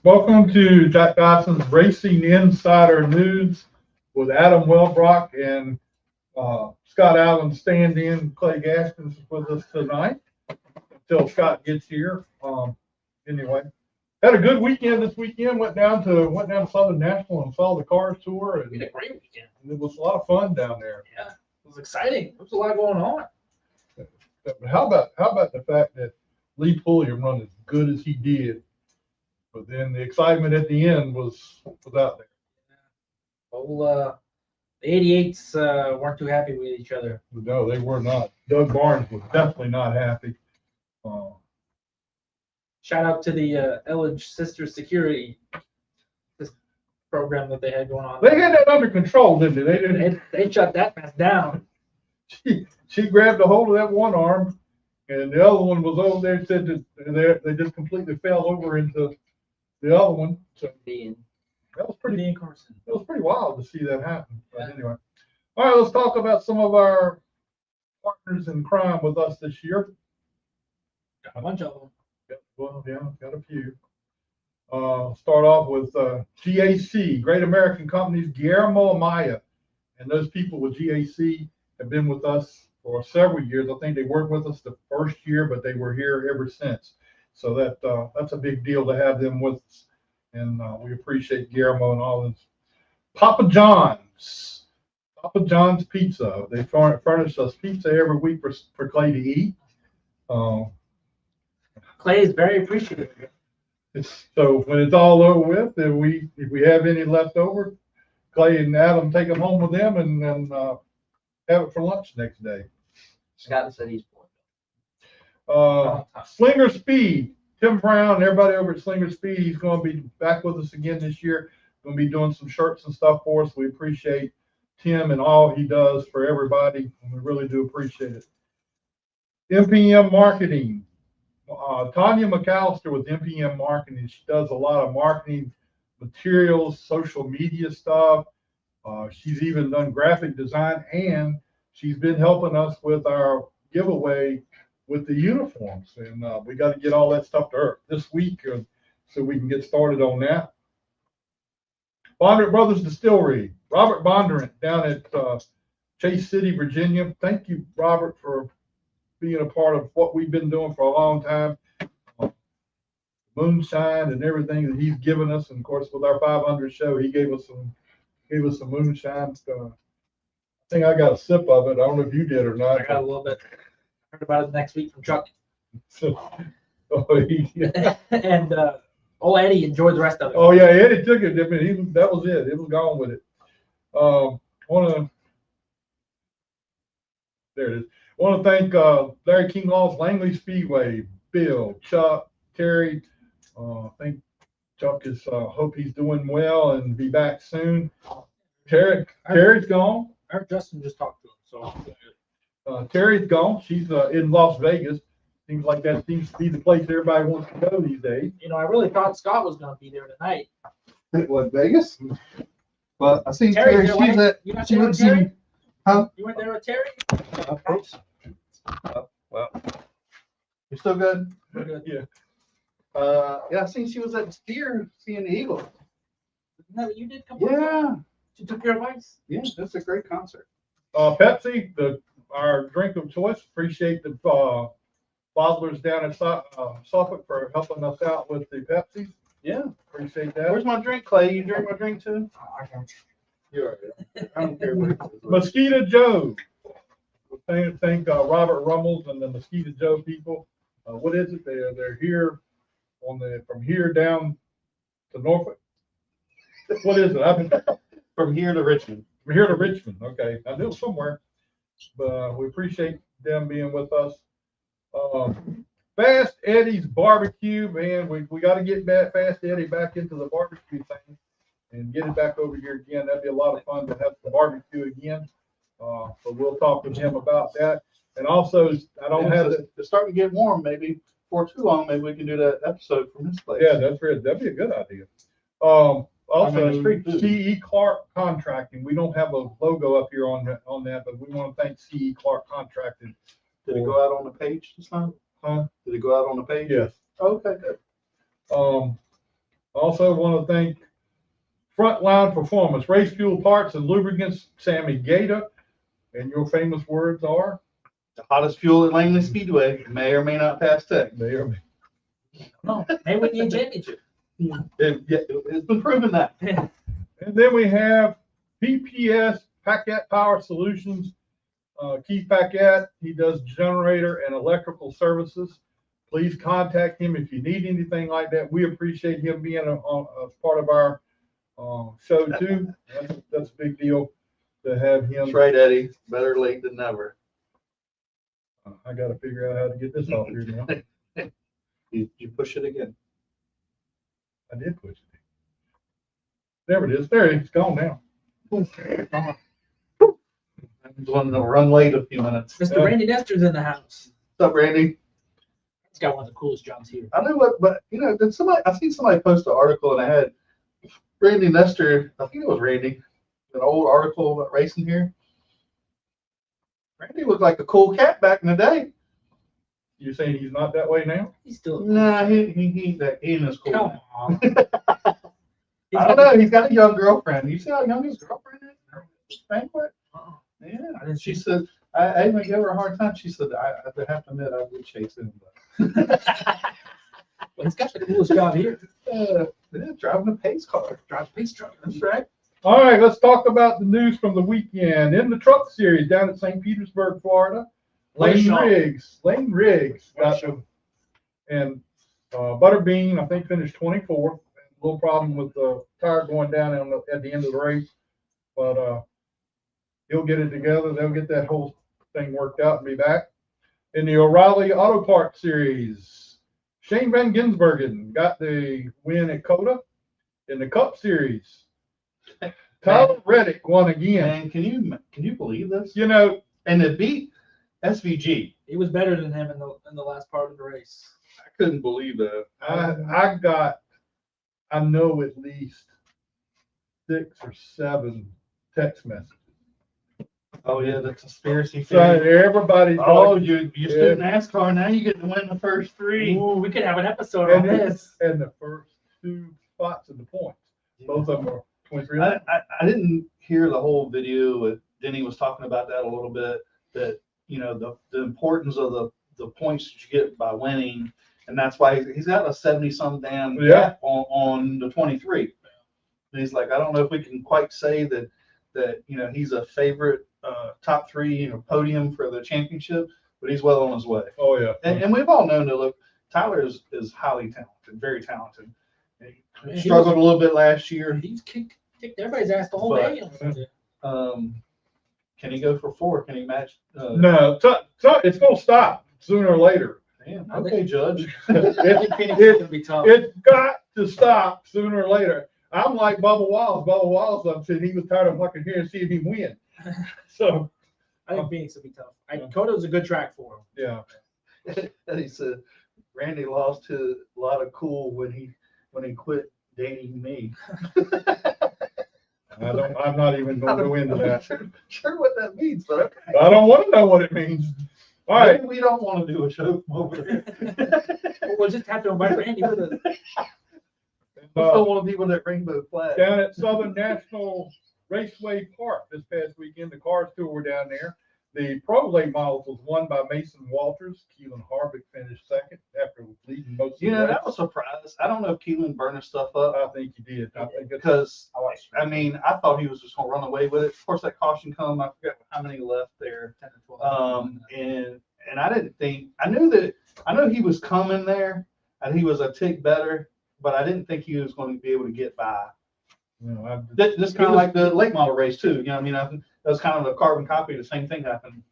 Welcome to Jack Dodson's Racing Insider News with Adam Wellbrock and Scott Allen stand-in. Clay Gaskins is with us tonight until Scott gets here. Anyway, had a good weekend this weekend. Went down to Southern National and saw the Cars Tour. We had a great weekend. It was a lot of fun down there. Yeah, it was exciting. There was a lot going on. How about the fact that Lee Pulliam run as good as he did? But then the excitement at the end was out there. Well, the 88s weren't too happy with each other. No, they were not. Doug Barnes was definitely not happy. Shout out to the Elledge Sister Security program that they had going on. They had that under control, didn't they? They didn't. They shut that mess down. She grabbed a hold of that one arm, and the other one was over there. Said that they just completely fell over into the other one. So that was pretty. It was pretty wild to see that happen. But anyway, all right. Let's talk about some of our partners in crime with us this year. Got a bunch of them. Well, yeah, got a few. Start off with GAC, Great American Companies, Guillermo Amaya, and those people with GAC have been with us for several years. I think they worked with us the first year, but they were here ever since. So that's a big deal to have them with us, and we appreciate Guillermo and all this. Papa John's Pizza. They furnish us pizza every week for Clay to eat. Clay is very appreciative. So when it's all over with, if we have any left over, Clay and Adam take them home with them and have it for lunch next day. Scott said he's born. Slinger Speed, Tim Brown, and everybody over at Slinger Speed, he's going to be back with us again this year. Going to be doing some shirts and stuff for us. We appreciate Tim and all he does for everybody, and we really do appreciate it. MPM Marketing. Tanya McAllister with MPM Marketing. She does a lot of marketing materials, social media stuff. She's even done graphic design, and she's been helping us with our giveaway with the uniforms. And we got to get all that stuff to her this week so we can get started on that. Bondurant Brothers Distillery. Robert Bondurant down at Chase City, Virginia. Thank you, Robert, for being a part of what we've been doing for a long time. Moonshine and everything that he's given us, and of course with our 500 show, he gave us some moonshine. I think I got a sip of it. I don't know if you did or not. I got a little bit. Heard about it next week from Chuck. And Eddie enjoyed the rest of it. Oh yeah, Eddie took it. That was it. It was gone with it. There it is. I want to thank Larry King Law's Langley Speedway, Bill, Chuck, Terry. I think Chuck is hope he's doing well and be back soon. Terry's gone. I heard Justin just talked to him. So Terry's gone. She's in Las Vegas. Seems like that seems to be the place everybody wants to go these days. you know, I really thought Scott was going to be there tonight. What, Vegas? Well, I see Terry, Terry. She's at. You went She there went with to see. Terry? Huh? You went there with Terry? Well, you're still good. We're good. Yeah. Yeah, I seen she was at Steer seeing the Eagles. Isn't that what you did? Yeah. You took your advice? Yeah, that's a great concert. Pepsi, our drink of choice. Appreciate the bottlers down at Suffolk for helping us out with the Pepsi. Yeah. Appreciate that. Where's my drink, Clay? You drink my drink too? You're I don't care what it is. Mosquito Joe. Thank Robert Rummels and the Mosquito Joe people. What is it? They're here from here down to Norfolk. What is it? From here to Richmond. From here to Richmond. Okay, I knew it was somewhere, but we appreciate them being with us. Fast Eddie's Barbecue, man. We got to get Fast Eddie back into the barbecue thing and get it back over here again. That'd be a lot of fun to have the barbecue again. So we'll talk with him about that. And also, I don't have it. It's starting to get warm. Maybe for too long, maybe we can do that episode from his place. Yeah, that's right. That'd be a good idea. Also, CE Clark Contracting. We don't have a logo up here on that, but we want to thank CE Clark Contracting. Did it go out on the page this time? Huh? Did it go out on the page? Yes. Okay, good. Also want to thank Frontline Performance, Race Fuel Parts and Lubricants, Sammy Gator. And your famous words are? The hottest fuel at Langley Speedway may or may not pass tech. They are. No, maybe we need a championship. It's been proven that. And then we have PPS, Paquette Power Solutions, Keith Paquette. He does generator and electrical services. Please contact him if you need anything like that. We appreciate him being a part of our show too. That's a big deal to have him. That's right, Eddie. Better late than never. I got to figure out how to get this off here now. You push it again. I did push it. There it is. There it is. It's gone now. I'm going to run late a few minutes. Mr. Randy Nestor's in the house. What's up, Randy? He's got one of the coolest jobs here. I know what, but you know, I seen somebody post an article and I had Randy Nestor. I think it was Randy. An old article about racing here. Randy looked like a cool cat back in the day. You're saying he's not that way now? He's still. Nah, he ain't as cool. Come on. I don't know. He's got a young girlfriend. You see how young his girlfriend is? Banquet. Yeah. She said, I even gave her a hard time. She said, I have to admit, I would chase him. Well, he's got the coolest job here. Yeah, driving a pace car. Drive a pace truck. That's right. All right, let's talk about the news from the weekend. In the truck series down at St. Petersburg, Florida, Lane Riggs got them. And Butterbean, I think, finished 24th. A little problem with the tire going down at the end of the race. But he'll get it together. They'll get that whole thing worked out and be back. In the O'Reilly Auto Parts Series, Shane Van Gisbergen got the win at Coda. In the Cup Series, Tyler Reddick won again. Man, can you believe this? You know, And it beat SVG. He was better than him in the last part of the race. I couldn't believe that. I know at least 6 or 7 text messages. Oh yeah, the conspiracy So theory. everybody's You did NASCAR, now you get to win the first 3. Ooh, we could have an episode on this. And the first 2 spots in the points. Both of them are 23. I didn't hear the whole video. Denny was talking about that a little bit. That you know the importance of the points that you get by winning, and that's why he's got a 70-some damn gap on the 23. And he's like, I don't know if we can quite say that you know he's a favorite top 3 podium for the championship, but he's well on his way. Oh yeah. And we've all known that. Look, Tyler is highly talented, very talented. He struggled a little bit last year. He's kicked everybody's ass the whole day. Can he go for 4? Can he match? No, so it's going to stop sooner or later. Damn, okay, Judge. It's gonna be tough. It's got to stop sooner or later. I'm like Bubba Wallace. Bubba Wallace said he was tired of looking here and seeing him win. So I think Phoenix will be tough. Coda's a good track for him. yeah. And he said Randy lost a lot of cool when he quit dating me. I'm not even going to go into that. Sure what that means, but okay. I don't want to know what it means. All right. Maybe we don't want to do a show from over there. We'll just have to invite Randy with us. We still want to be with that rainbow flag. Down at Southern National Raceway Park this past weekend, the Cars Tour were down there. The Pro Late Models was won by Mason Walters. Keelan Harvick finished second after leading most of the race. That was a surprise. I don't know if Keelan burned his stuff up. I think he did. I think Because I thought he was just gonna run away with it. Of course, that caution come. I forget how many left there. 10 or 12. And I didn't think. I know he was coming there, and he was a tick better, but I didn't think he was going to be able to get by. This kind of like the late model race too. That was kind of a carbon copy. The same thing happened.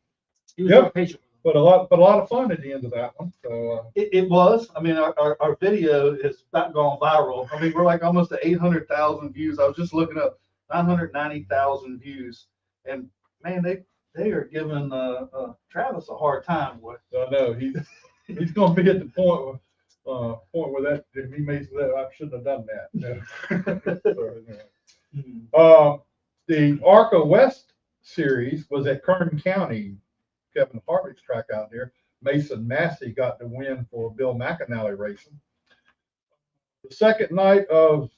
He was very patient. But a lot of fun at the end of that one. So it was. I mean, our video is about gone viral. I mean, we're like almost to 800,000 views. I was just looking up 990,000 views, and man, they are giving Travis a hard time. I know he's going to be at the point where that he may say that I shouldn't have done that. The ARCA West Series was at Kern County. Kevin Harvick's track out there. Mason Massey got the win for Bill McAnally Racing. The second night of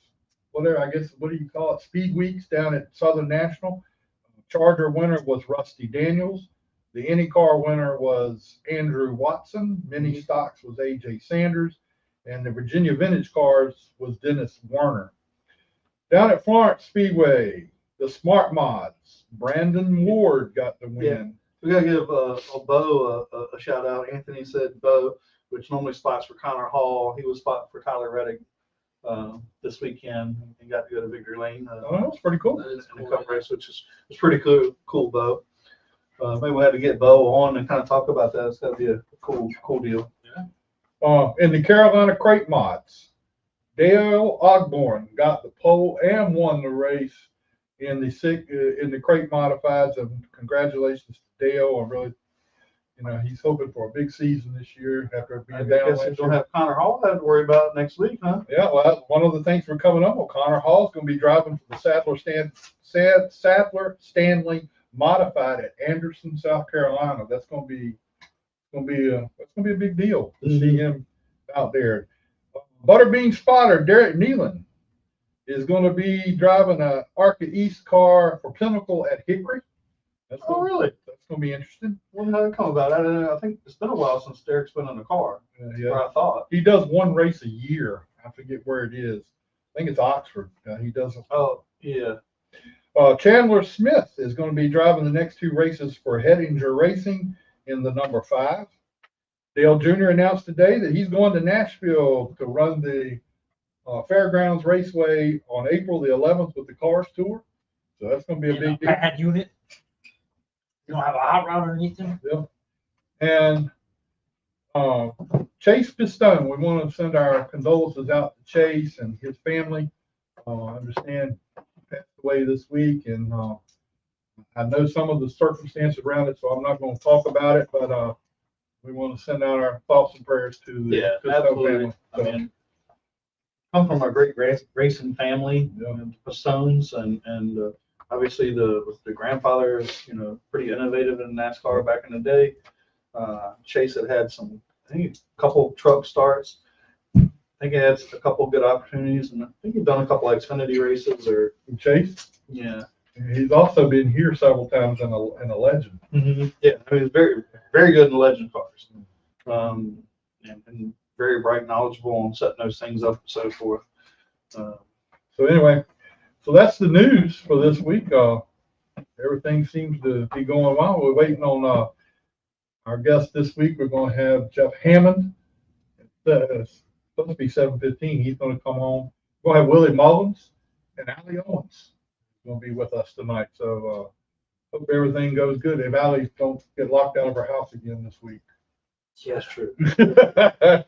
whatever, I guess, what do you call it? Speed Weeks down at Southern National. Charger winner was Rusty Daniels. The IndyCar winner was Andrew Watson. Mini Stocks was AJ Sanders. And the Virginia Vintage Cars was Dennis Werner. Down at Florence Speedway, the Smart Mods, Brandon Ward got the win. Yeah. We got to give Bo a shout out. Anthony said Bo, which normally spots for Connor Hall. He was spotting for Tyler Reddick this weekend and got to go to Victory Lane. Oh, that's pretty cool. In the cup race, which is pretty cool, Bo. Maybe we had to get Bo on and kind of talk about that. It's got to be a cool deal. Yeah. In the Carolina Crate Mods, Dale Ogborn got the pole and won the race in the Crate Modifieds. And congratulations to Dale. I really, he's hoping for a big season this year after being down. I guess he's going to have Connor Hall to worry about next week, huh? Yeah, well, that's one of the things we're coming up with. Connor Hall's going to be driving for the Sadler Stanley Modified at Anderson, South Carolina. That's going to be a big deal to see him out there. Butterbean spotter Derek Nealon is going to be driving an ARCA East car for Pinnacle at Hickory. Really? That's going to be interesting. When did that come about? I think it's been a while since Derek's been in the car. Yeah. Where I thought. He does one race a year. I forget where it is. I think it's Oxford. He does. Oh, yeah. Chandler Smith is going to be driving the next two races for Hettinger Racing in the number 5. Dale Jr. announced today that he's going to Nashville to run the Fairgrounds Raceway on April the 11th with the Cars Tour. So that's going to be a big deal. Bad unit. You don't have a hot rod underneath them. Yeah. And Chase Pistone, we want to send our condolences out to Chase and his family. I understand he passed away this week, and I know some of the circumstances around it, so I'm not going to talk about it, but we want to send out our thoughts and prayers to the Pistone family. I mean, come from a great racing family, Pistones, and obviously the grandfather is pretty innovative in NASCAR back in the day. Chase had some, I think, a couple truck starts. I think he had a couple good opportunities, and I think he's done a couple Xfinity races. Or Chase, yeah, he's also been here several times in a Legend. Yeah, I mean, he's very, very good in Legend cars, and very bright, knowledgeable on setting those things up and so forth. So anyway, so that's the news for this week. Everything seems to be going well. We're waiting on our guest this week. We're going to have Jeff Hammond. It's supposed to be 7:15. He's going to come home. We're going to have Willie Mullins and ALLI Owens going to be with us tonight. So hope everything goes good. If ALLI don't get locked out of her house again this week. Yeah, that's true. I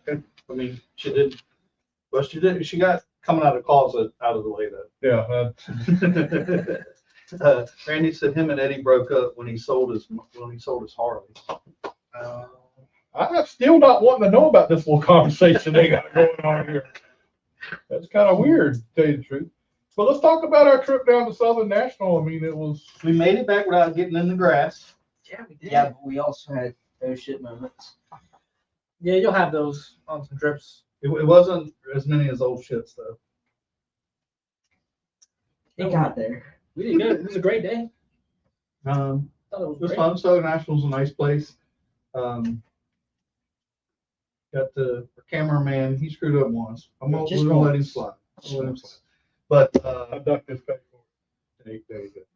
mean, she did. Well, she did. She got coming out of closet out of the way though. Yeah. Randy said him and Eddie broke up when he sold his Harley. I'm still not wanting to know about this little conversation they got going on here. That's kind of weird, to tell you the truth. So let's talk about our trip down to Southern National. I mean, We made it back without getting in the grass. Yeah, we did. Yeah, but we also had those shit moments. Yeah, you'll have those on some trips. It wasn't as many as old shits though. It got there. We did good. It was a great day. It Thought it was was great. fun. Southern National's a nice place. Got the cameraman. He screwed up once. I'm gonna Just let him once. slide. I'll let him slide. But I ducked this back for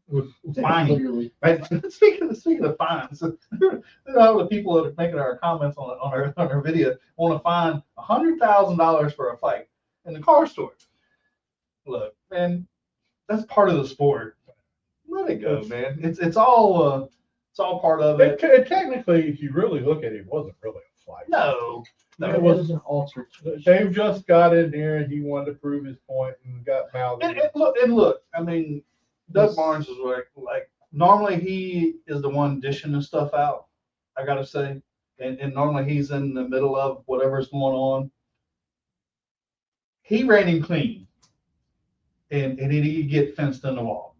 with fine. Literally. Right. Speaking of fines, all the people that are making our comments on our video want to fine $100,000 for a fight in the car store. Look, man, that's part of the sport. Let it go, man. It's all part of it. Technically, if you really look at it, it wasn't really a fight. No, It It was- was an altered. Dave just got in there and he wanted to prove his point and got mouthed. And look, I mean, Doug Barnes is like normally he is the one dishing this stuff out, I gotta say. And normally he's in the middle of whatever's going on. He ran him clean. And he did get fenced in the wall.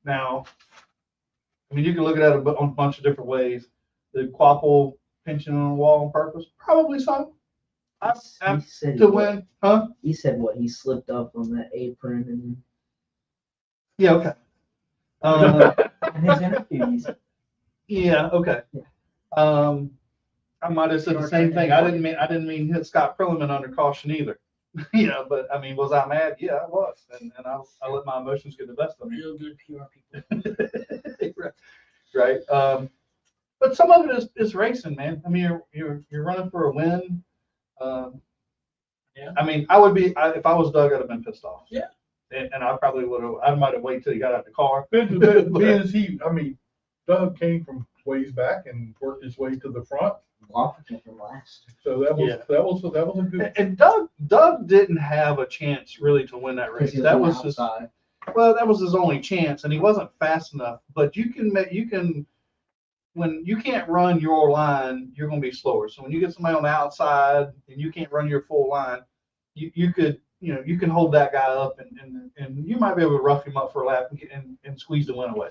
Now, I mean, you can look at it on a bunch of different ways. Did Quapple pinching on the wall on purpose? Probably so. He said to what? win, huh? He said what? He slipped up on that apron and Yeah, okay. in his interview. He said, Yeah, okay. I might have said the same thing. I didn't mean hit Scott Perlman under caution either. You know, but I mean, was I mad? Yeah, I was, and I let my emotions get the best of me. Real good PR people. Right. But some of it is racing, man. I mean, you're running for a win. Yeah. I mean, I would be if I was Doug, I'd have been pissed off. Yeah. And I probably would have. I might have waited till he got out the car. Being as I mean, Doug came from ways back and worked his way to the front. Washington from last. So that was a good. And Doug didn't have a chance really to win that race. That was his. Well, that was his only chance, and he wasn't fast enough. But you can when you can't run your line, you're going to be slower. So when you get somebody on the outside and you can't run your full line, you can hold that guy up and you might be able to rough him up for a lap and squeeze the win away.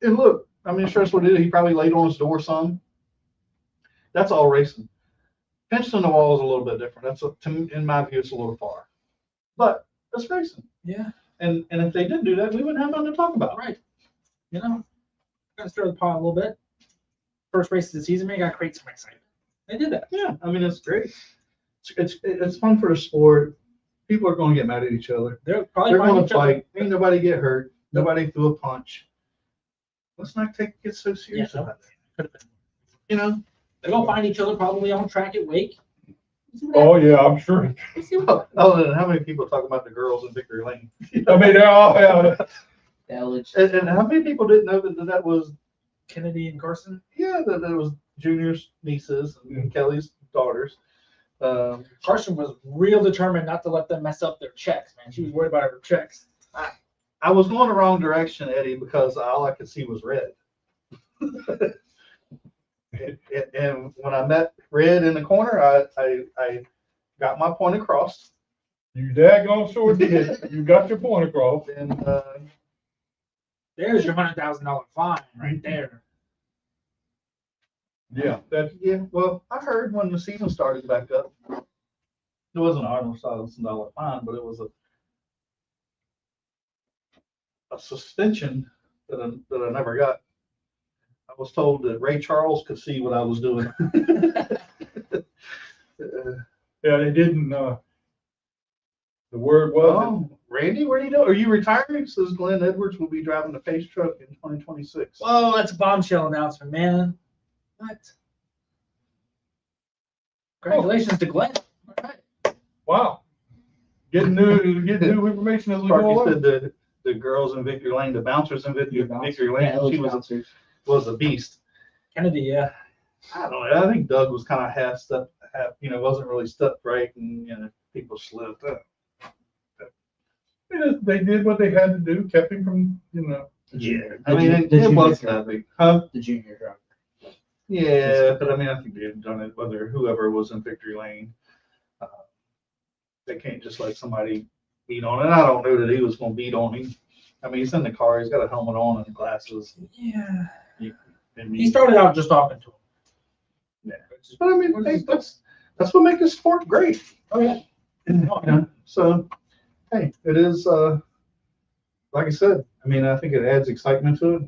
And look, I mean, sure, what he did. He probably laid on his door some. That's all racing. Pinched on the wall is a little bit different. In my view, it's a little far, but that's racing. Yeah. And if they didn't do that, we wouldn't have nothing to talk about. Right. You know, gotta stir the pot a little bit. First race of the season, man, gotta create some excitement. They did that. Yeah, I mean, it's great. It's fun for the sport. People are going to get mad at each other. They're probably They're going finding to fight. Ain't nobody get hurt. Nobody threw a punch. Let's not get so serious about that. You know. They're gonna find each other probably on track at Wake. Oh yeah, I'm sure. Oh, and how many people talk about the girls in Victory Lane? I mean, they're all out. And how many people didn't know that was Kennedy and Carson. that was Junior's nieces and Kelly's daughters. Carson was real determined not to let them mess up their checks, man. She was worried about her checks. I was going the wrong direction, Eddie, because all I could see was red. And when I met Red in the corner, I got my point across. You daggone sure did. You got your point across. And There's your $100,000 fine right there. Yeah, well, I heard when the season started back up, it wasn't a $100,000 fine, but it was a suspension that I never got. I was told that Ray Charles could see what I was doing. yeah, they didn't. The word was. Randy, what are you doing? Are you retiring? Says Glenn Edwards will be driving the pace truck in 2026. Whoa, that's a bombshell announcement, man. What? Congratulations to Glenn. All right. Wow. Getting new information as we go Sparky along. said the girls in Victory Lane, the bouncers in Victory Lane, Yeah, she was a beast. Kennedy, yeah. I don't know. I think Doug was kind of half stepped, wasn't really stepped right, and people slipped up. They did what they had to do, kept him from, Yeah, I mean, it wasn't that big, huh? The junior driver. Yeah, but I mean, I think they've done it. Whether whoever was in Victory Lane, they can't just let somebody beat on it. I don't know that he was going to beat on him. I mean, he's in the car. He's got a helmet on and glasses. Yeah. And He started out just talking to him. Yeah. But I mean, hey, that's what makes the sport great. Oh, yeah. So, hey, it is, like I said, I mean, I think it adds excitement to it.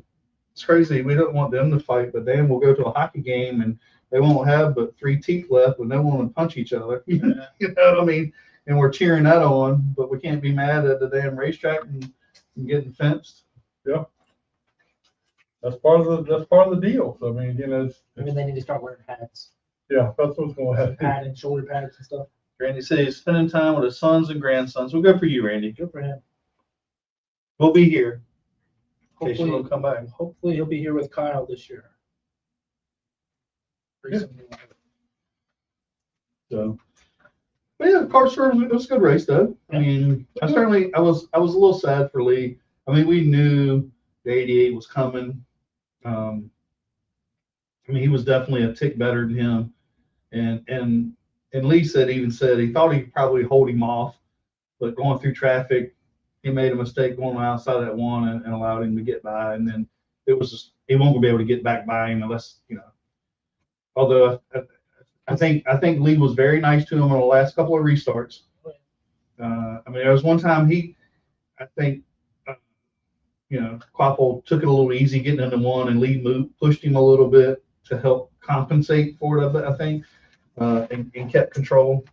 It's crazy. We don't want them to fight, but then we'll go to a hockey game and they won't have but 3 teeth left and they want to punch each other. You know what I mean? And we're cheering that on, but we can't be mad at the damn racetrack and getting fenced. Yeah. That's part of the deal. So I mean, Maybe they need to start wearing pads. yeah, that's what's going to happen. Pad and shoulder pads and stuff. Randy said he's spending time with his sons and grandsons. Well, good for you, Randy. Good for him. We'll be here. In case you Hopefully, don't come back. hopefully he'll be here with Kyle this year. Yeah. So, but yeah, car service, it was a good race though. I mean, I was a little sad for Lee. I mean, we knew the 88 was coming. I mean, he was definitely a tick better than him, and Lee said he thought he could probably hold him off, but going through traffic, he made a mistake going outside that one and allowed him to get by, and then it was just he won't be able to get back by him unless although I I think Lee was very nice to him on the last couple of restarts. I mean, there was one time I think, Quapple took it a little easy getting into one, and Lee pushed him a little bit to help compensate for it, I think, and kept control.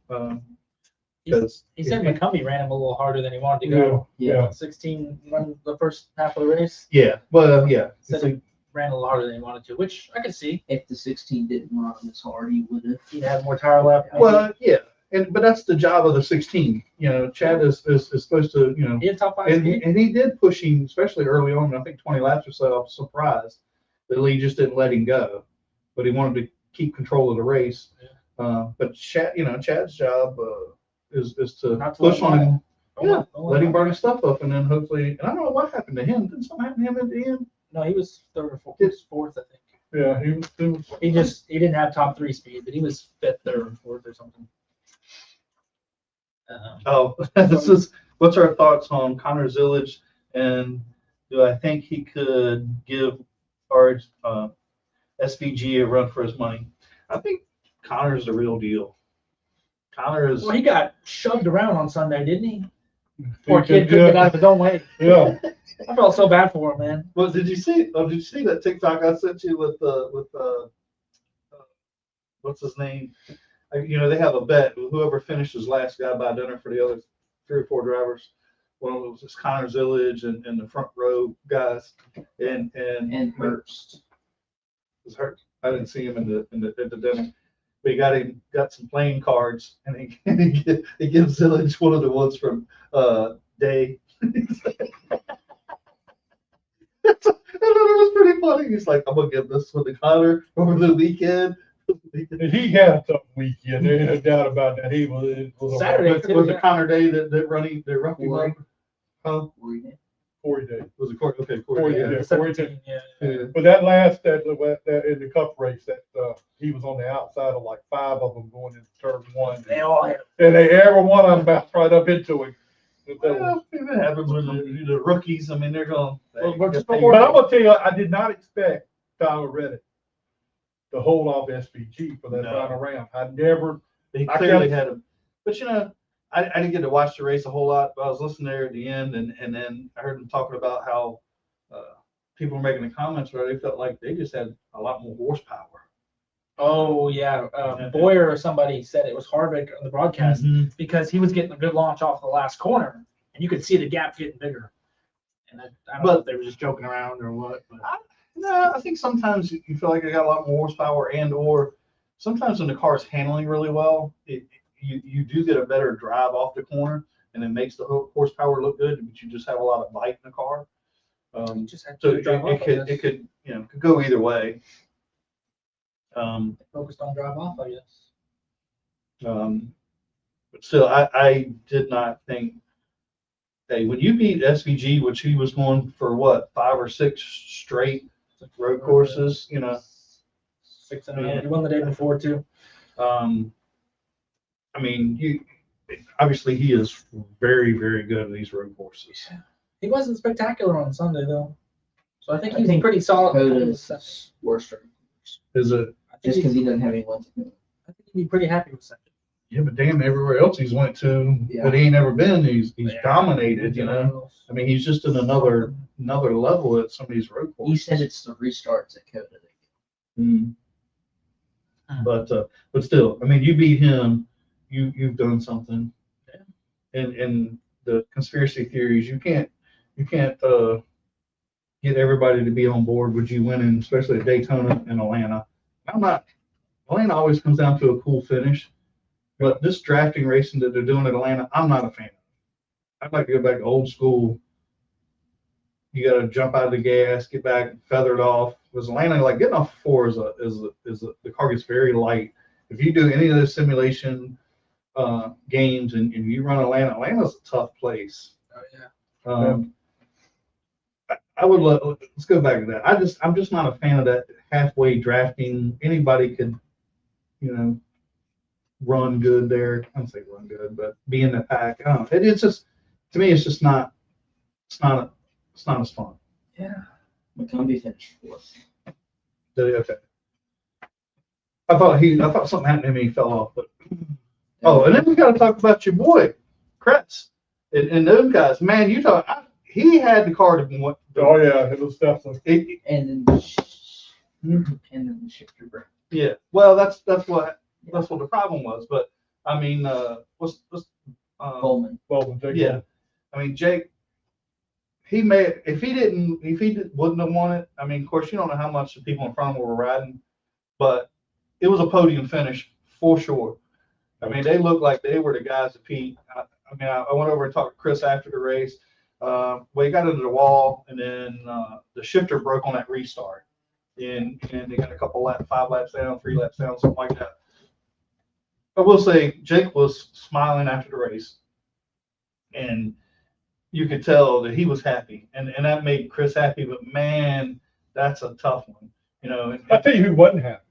He said McCumbee ran him a little harder than he wanted to go. Yeah. 16 run the first half of the race. Yeah, well, yeah. Said he ran a little harder than he wanted to, which I could see. If the 16 didn't run as hard, he would have. He'd have more tire left. maybe. Well, yeah, but that's the job of the 16. Chad is supposed to, He had top 5 and speed. he did push him, especially early on. I think 20 laps or so. I was surprised that Lee just didn't let him go, but he wanted to keep control of the race. But Chad's job is to Not to push let on him him. Don't Yeah, let- don't let him him- burn his stuff up, and then hopefully, and I don't know what happened to him. Didn't something happen to him at the end? No, he was third or fourth. He was fourth, I think. Yeah, he was. He didn't have top 3 speed, but he was fifth, third, or fourth, or something. Oh, what's our thoughts on Connor Zillage, and do I think he could give our SVG a run for his money? I think Connor's the real deal. Connor is. Well, he got shoved around on Sunday, didn't he? He Poor kid did couldn't good. get out of his own way. Yeah, I felt so bad for him, man. Well, did you see that TikTok I sent you with what's his name? They have a bet. Whoever finishes last got to buy dinner for the other 3 or 4 drivers. One of them was Connor Zillage and the front row guys, and Hurst. was hurt. I didn't see him at the dinner. But he got some playing cards, and he gives Zillage one of the ones from Day. It was pretty funny. He's like, I'm gonna give this one to Connor over the weekend. and he had a tough weekend. There's no doubt about that. It was Saturday. Was it Connor Day that running the rough him up? Huh? 40 days. Was it Corey? Okay, 40 Corey. days. Yeah. Yeah, 17, yeah. Yeah. But that last that in the cup race, that he was on the outside of like 5 of them going into turn 1, They all had and every one of them bounced right up into him. But that was- Well, it happens with the rookies. I mean, they're going. Well, we're just but I'm gonna tell you, I did not expect Tyler Reddick to hold off SVG for that No. final round. I never. They I clearly kept- had him. But I didn't get to watch the race a whole lot, but I was listening there at the end, and then I heard them talking about how people were making the comments where they felt like they just had a lot more horsepower. Oh yeah, Boyer or somebody said it was Harvick on the broadcast because he was getting a good launch off the last corner, and you could see the gap getting bigger. And I don't know if they were just joking around or what. But. No, I think sometimes you feel like they got a lot more horsepower, or sometimes when the car's handling really well, you do get a better drive off the corner, and it makes the horsepower look good, but you just have a lot of bite in the car. Just had So to drive off, it could could go either way. Focused on drive off, I guess. But still, I did not think. Hey, when you beat SVG, which he was going for what 5 or 6 straight road courses, 6 in a row. He won the day before too. I mean, obviously he is very, very good at these road courses. He wasn't spectacular on Sunday though, so I think I he's think pretty solid. Dakota's worse. Is it? I think Just because he doesn't have anyone to do it. I think he'd be pretty happy with Sunday. Yeah, but damn, everywhere else he's went to, Yeah. but he ain't never been. He's Yeah. dominated. I mean, he's just in another level at some of these road He courses. said it's the restarts at Coda. Mm. But still, I mean, you beat him, you've done something. Yeah. And the conspiracy theories, you can't get everybody to be on board with you winning, especially at Daytona and Atlanta. Atlanta always comes down to a cool finish, but this drafting racing that they're doing at Atlanta, I'm not a fan of. I'd like to go back to old school. You got to jump out of the gas, get back, feather it off. With Atlanta, like getting off 4 the car gets very light. If you do any of those simulation games and you run Atlanta's a tough place. Oh yeah. I would let's go back to that. I'm just not a fan of that halfway drafting. Anybody could, run good there. I don't say run good, but be in the pack. I don't know. It's just, to me, it's just not. It's not as fun. Yeah. McCumbee finished 4th. Okay. I thought something happened to him and he fell off. But oh, and then we got to talk about your boy, Kretz, and those guys. Man, he had the car to win. Oh yeah, it was definitely. And then the shifter brake. Yeah. Well, that's what the problem was. But I mean, what's Bowman. Well, Jake, yeah. I mean, Jake, if he wouldn't have won it. I mean, of course, you don't know how much the people in front of him were riding, but it was a podium finish for sure. I mean, they looked like they were the guys that Pete. I went over and talked to Chris after the race. Well, he got into the wall, and then the shifter broke on that restart, and they got a couple 5 laps down, 3 laps down, something like that. I will say Jake was smiling after the race, and you could tell that he was happy, and that made Chris happy. But man, that's a tough one, you know. And I'll tell you who wasn't happy.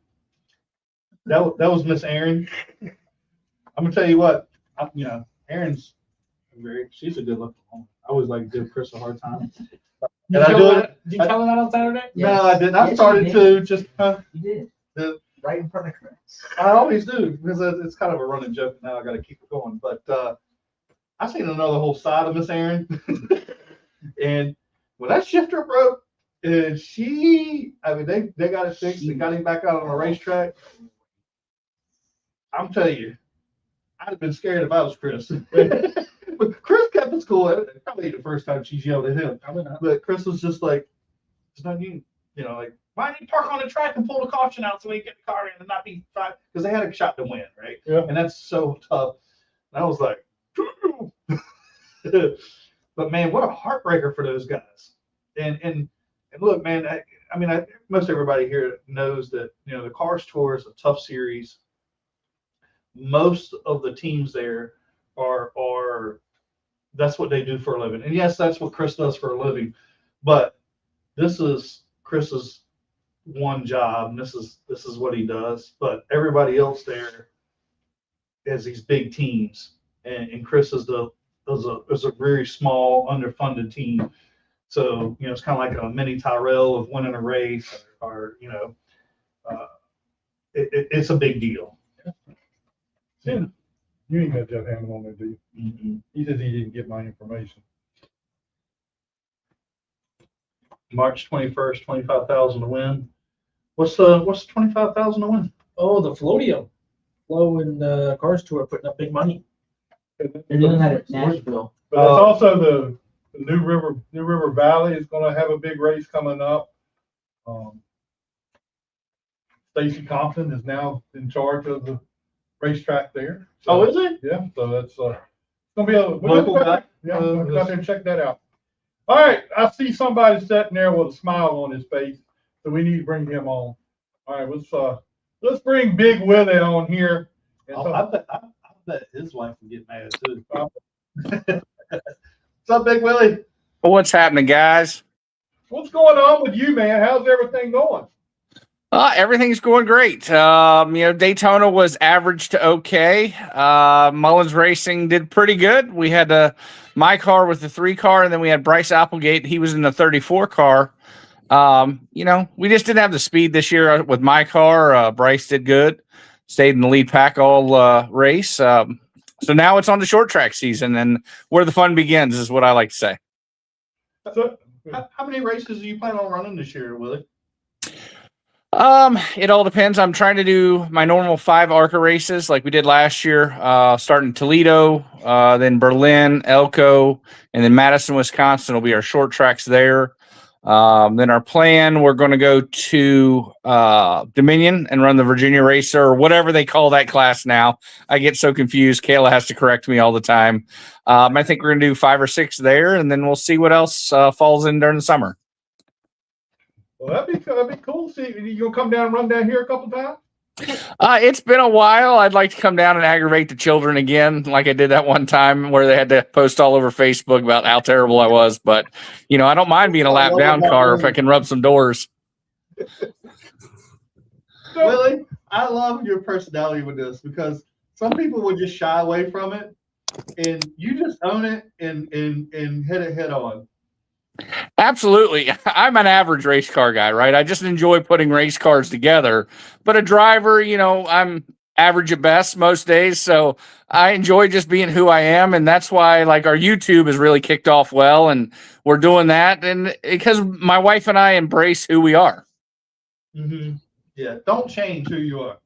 that was Miss Erin. I'm gonna tell you what, Erin's she's a good looking woman. I always like to give Chris a hard time. Did you tell her that on Saturday? No, I didn't. I Yes, started you to just. You did. Right in front of Chris. I always do because it's kind of a running joke now. I got to keep it going. But I've seen another whole side of Miss Erin, and when that shifter broke, they got it fixed and got him back out on the racetrack. I'm telling you, I'd have been scared if I was Chris. But Chris kept it cool. Probably the first time she's yelled at him. But Chris was just like, it's not you. You know, like, why didn't you park on the track and pull the caution out so we can get the car in and not be five? Because they had a shot to win, right? Yeah. And that's so tough. And I was like, but man, what a heartbreaker for those guys. And look, man, I mean, most everybody here knows that, you know, the Cars Tour is a tough series. Most of the teams there are that's what they do for a living. And yes, that's what Chris does for a living. But this is Chris's one job, and this is what he does. But everybody else there has these big teams, and Chris is a very small, underfunded team. So, you know, it's kind of like a mini Tyrell of winning a race, or you know, it's a big deal. Yeah. You ain't got Jeff Hammond on there, do you? Mm-hmm. He says he didn't get my information. March 21st, 25,000 to win. What's the 25,000 to win? Oh, the Floatio. Flo and the Cars Tour putting up big money. They're doing that at Nashville. But it's also the New River Valley is going to have a big race coming up. Stacy Compton is now in charge of the racetrack there. So, Oh, is it? yeah. So that's going to be a Local guy? Yeah, we'll go out there and check that out. All right, I see somebody sitting there with a smile on his face, so we need to bring him on. All right, let's bring Big Willie on here. I bet his wife would get mad too. What's up, Big Willie? What's happening, guys? What's going on with you, man? How's everything going? Everything's going great. You know, Daytona was average to okay. Mullins Racing did pretty good. We had my car with the 3 car, and then we had Bryce Applegate. He was in the 34 car. You know, we just didn't have the speed this year with my car. Bryce did good. Stayed in the lead pack all race. So now it's on the short track season, and where the fun begins is what I like to say. So, How many races do you plan on running this year, Willie? It all depends. I'm trying to do my normal 5 ARCA races like we did last year, starting Toledo, then Berlin, Elko, and then Madison, Wisconsin will be our short tracks there. Then our plan, we're going to go to Dominion and run the Virginia Racer, or whatever they call that class now. I get so confused. Kayla has to correct me all the time. I think we're going to do 5 or 6 there, and then we'll see what else falls in during the summer. well, that'd be cool. See, you gonna come down and run down here a couple times? It's been a while. I'd like to come down and aggravate the children again, like I did that one time where they had to post all over Facebook about how terrible I was. But, you know, I don't mind being a lap down car if I can rub some doors. Willie, I love your personality with this because some people would just shy away from it, and you just own it and hit it head on. Absolutely. I'm an average race car guy, right? I just enjoy putting race cars together. But a driver, I'm average at best most days. So I enjoy just being who I am. And that's why like our YouTube has really kicked off well. And we're doing that. And because my wife and I embrace who we are. Mm-hmm. Yeah. Don't change who you are.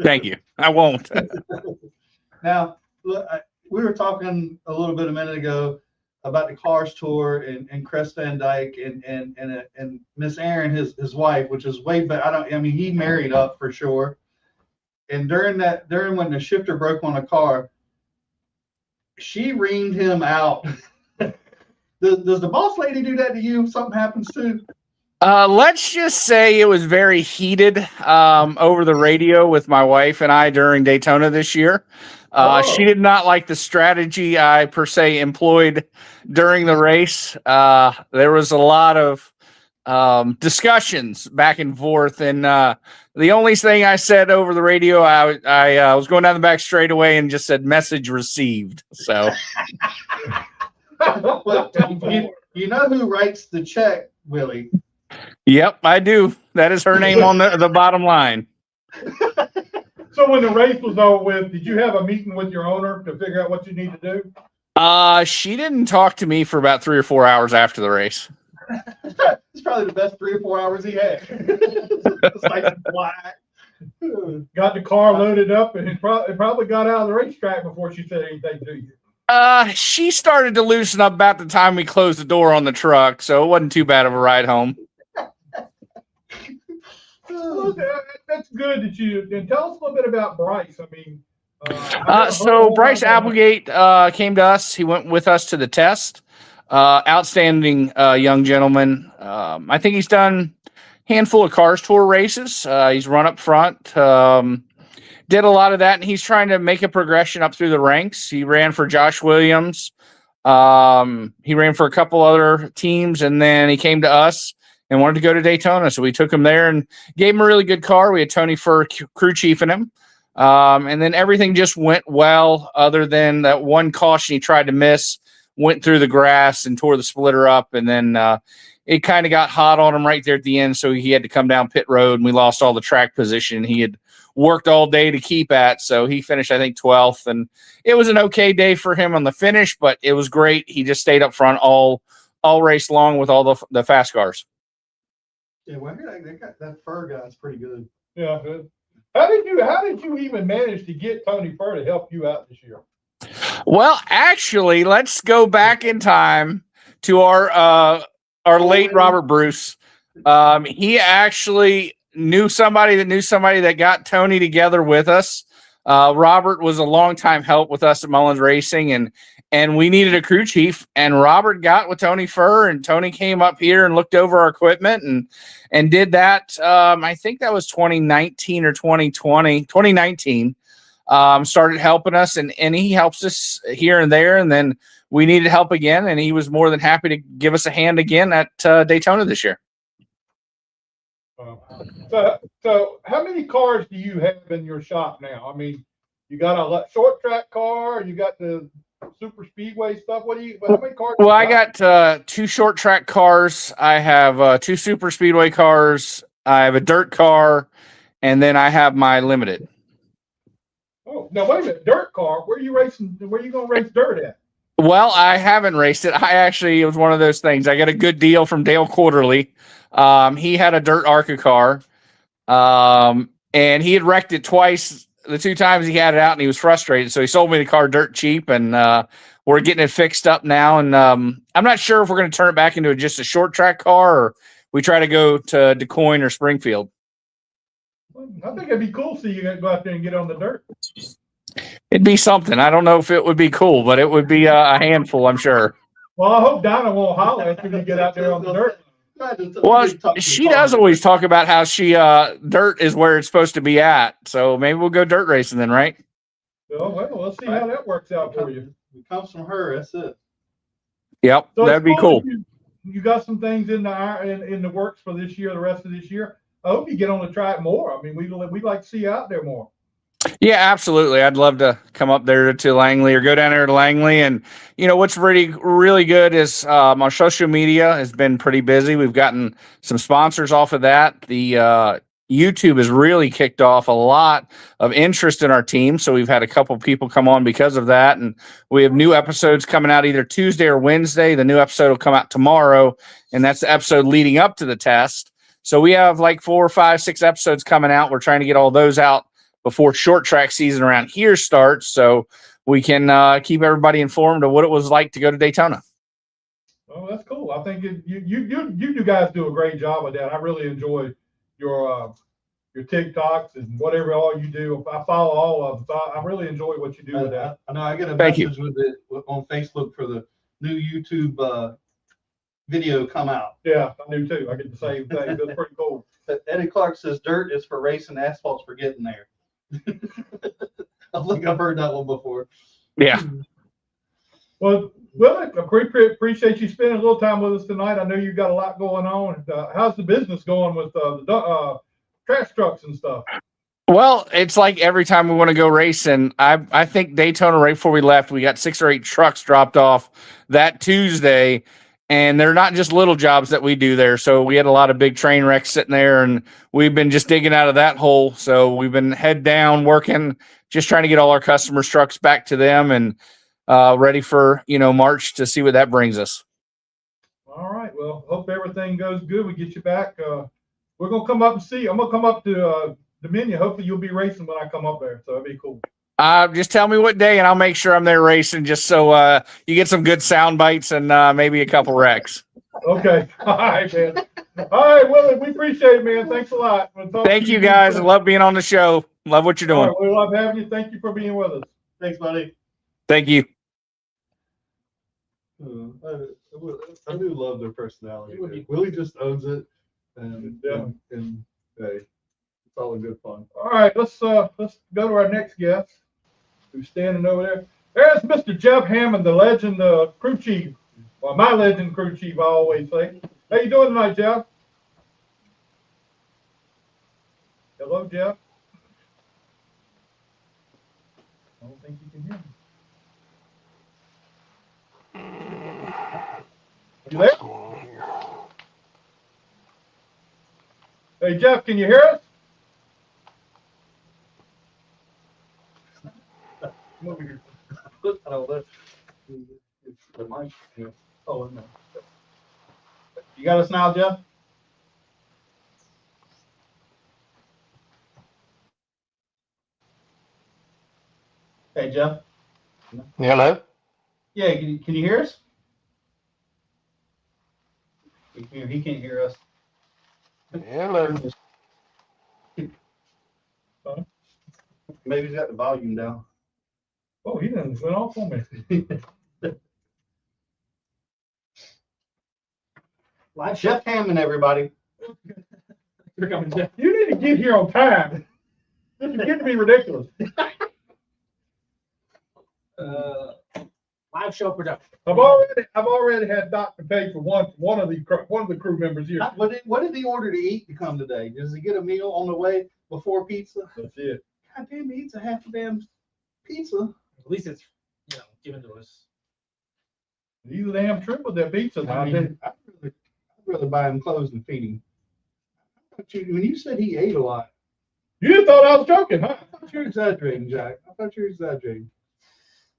Thank you. I won't. Now, look, we were talking a little bit a minute ago about the Cars Tour and Crest Van Dyke and Miss Aaron, his wife, which is way back. He married up for sure. And during when the shifter broke on a car, she reamed him out. Does the boss lady do that to you if something happens to? Let's just say it was very heated over the radio with my wife and I during Daytona this year. She did not like the strategy I per se employed during the race. There was a lot of discussions back and forth, and the only thing I said over the radio, I was going down the back straightaway and just said "message received." So, Well, you know who writes the check, Willie? yep, I do. That is her name on the bottom line. So when the race was over with, did you have a meeting with your owner to figure out what you need to do? She didn't talk to me for about 3 or 4 hours after the race. It's probably the best 3 or 4 hours he had. It's like black. Got the car loaded up, and it probably got out of the racetrack before she said anything to you. She started to loosen up about the time we closed the door on the truck, so it wasn't too bad of a ride home. Well, that's good that you. And tell us a little bit about Bryce. I mean, so Bryce Applegate came to us. He went with us to the test. Outstanding young gentleman. I think he's done a handful of Cars Tour races. He's run up front. Did a lot of that, and he's trying to make a progression up through the ranks. He ran for Josh Williams. He ran for a couple other teams, and then he came to us and wanted to go to Daytona. So we took him there and gave him a really good car. We had Tony Furr crew chiefing him. And then everything just went well, other than that one caution he tried to miss, went through the grass and tore the splitter up. And then it kind of got hot on him right there at the end. So he had to come down pit road, and we lost all the track position he had worked all day to keep at. So he finished, I think, 12th. And it was an okay day for him on the finish, but it was great. He just stayed up front all race long with all the fast cars. Yeah, well, that Fur guy's pretty good. Yeah. How did you even manage to get Tony Furr to help you out this year? Well, actually, let's go back in time to our late Robert Bruce. He actually knew somebody that got Tony together with us. Robert was a longtime help with us at Mullins Racing, and we needed a crew chief, and Robert got with Tony Furr, and Tony came up here and looked over our equipment and did that. I think that was 2019 or 2019. Started helping us, and he helps us here and there. And then we needed help again, and he was more than happy to give us a hand again at Daytona this year. So how many cars do you have in your shop now? I mean, you got a short track car, you got the super speedway stuff. How many cars? Well, I got 2 short track cars. I have 2 super speedway cars. I have a dirt car, and then I have my limited. Oh, now wait a minute, dirt car. Where are you racing? Where are you going to race dirt at? Well, I haven't raced it. It was one of those things. I got a good deal from Dale Quarterly. He had a dirt ARCA car, and he had wrecked it twice. The 2 times he had it out, and he was frustrated. So he sold me the car dirt cheap, and we're getting it fixed up now. And I'm not sure if we're going to turn it back into just a short track car, or we try to go to DeCoin or Springfield. I think it'd be cool to see you go out there and get on the dirt. It'd be something. I don't know if it would be cool, but it would be a handful, I'm sure. Well, I hope Donna won't holler after you get out there on the dirt. Well, she does always talk about how she dirt is where it's supposed to be at. So maybe we'll go dirt racing then, right? Well, let's see how that works out for you. It comes from her. That's it. Yep, So that'd be cool. You got some things in the works for this year, the rest of this year. I hope you get on the track more. I mean, we'd like to see you out there more. Yeah, absolutely. I'd love to come up there to Langley or go down there to Langley. And what's really good is our social media has been pretty busy. We've gotten some sponsors off of that. The YouTube has really kicked off a lot of interest in our team. So we've had a couple people come on because of that. And we have new episodes coming out either Tuesday or Wednesday. The new episode will come out tomorrow, and that's the episode leading up to the test. So we have like 4, 5, 6 episodes coming out. We're trying to get all those out before short track season around here starts, so we can keep everybody informed of what it was like to go to Daytona. Oh, that's cool. I think you guys do a great job with that. I really enjoy your TikToks and whatever all you do. I follow all of them. So I really enjoy what you do with that. I know I get a Thank you. message with it on Facebook for the new YouTube video come out. Yeah, I do too. I get the same thing. That's pretty cool. But Eddie Clark says dirt is for racing, asphalt's for getting there. I think I've heard that one before. Yeah. Well, I appreciate you spending a little time with us tonight. I know you've got a lot going on. How's the business going with the trash trucks and stuff? Well, it's like every time we want to go racing, I think Daytona, right before we left, we got 6 or 8 trucks dropped off that Tuesday. And they're not just little jobs that we do there. So we had a lot of big train wrecks sitting there, and we've been just digging out of that hole. So we've been head down working, just trying to get all our customers' trucks back to them and ready for, March to see what that brings us. All right. Well, hope everything goes good. We get you back. We're going to come up and see you. I'm going to come up to Dominion. Hopefully you'll be racing when I come up there. So that'd be cool. Just tell me what day, and I'll make sure I'm there racing, just so you get some good sound bites and maybe a couple wrecks. Okay. All right, man. All right, Willie, we appreciate it, man. Thanks a lot. Thank you, guys. I love being on the show. Love what you're doing. All right, we love having you. Thank you for being with us. Thanks, buddy. Thank you. I do love their personality. Willie just owns it, and hey, it's all in good fun. All right, let's go to our next guest, who's standing over there. There's Mr. Jeff Hammond, the legend crew chief. Well, my legend crew chief, I always say. How you doing tonight, Jeff? Hello, Jeff. I don't think you can hear me. You there? Hey, Jeff, can you hear us? I don't know. It's the mic. Yeah. Oh, no. You got us now, Jeff? Hey, Jeff. Hello. Yeah, can you hear us? He can't hear us. Hello. Maybe he's got the volume down. Oh, he done went off on me. Live Jeff Hammond, everybody. Here comes Jeff. You need to get here on time. This is getting to be ridiculous. Live show production. I've already had Dr. pay for one of the crew members here. What did he order to eat to come today? Does he get a meal on the way before pizza? That's it. God damn, he eats a half a damn pizza. At least it's given to us. He's a damn trip with that pizza. I'd rather buy him clothes than feed him. When you said he ate a lot, You thought I was joking, huh? I thought you were exaggerating, Jack. I thought you were exaggerating.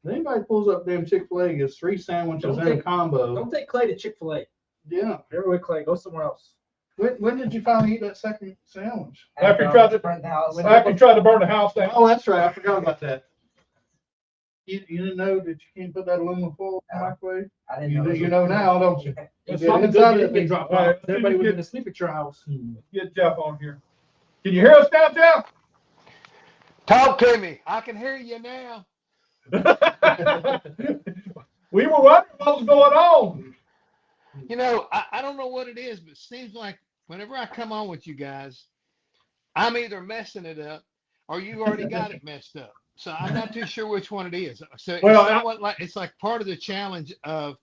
If anybody pulls up damn Chick-fil-A, gets 3 sandwiches and a combo. Don't take Clay to Chick-fil-A. Yeah. Everywhere Clay, go somewhere else. When did you finally eat that second sandwich? After you tried to burn the house. After you tried to burn the house down. Oh, that's right. I forgot about that. You didn't know that you can't put that aluminum foil in the microwave? I didn't know. You know now, don't you? Let's Get talk inside about it. it. Drop All right, off. Everybody was going to sleep at your house. Get Jeff on here. Can you hear us now, Jeff? Talk to me. I can hear you now. We were wondering what was going on. I don't know what it is, but it seems like whenever I come on with you guys, I'm either messing it up or you already got it messed up. So I'm not too sure which one it is. So it's like part of the challenge of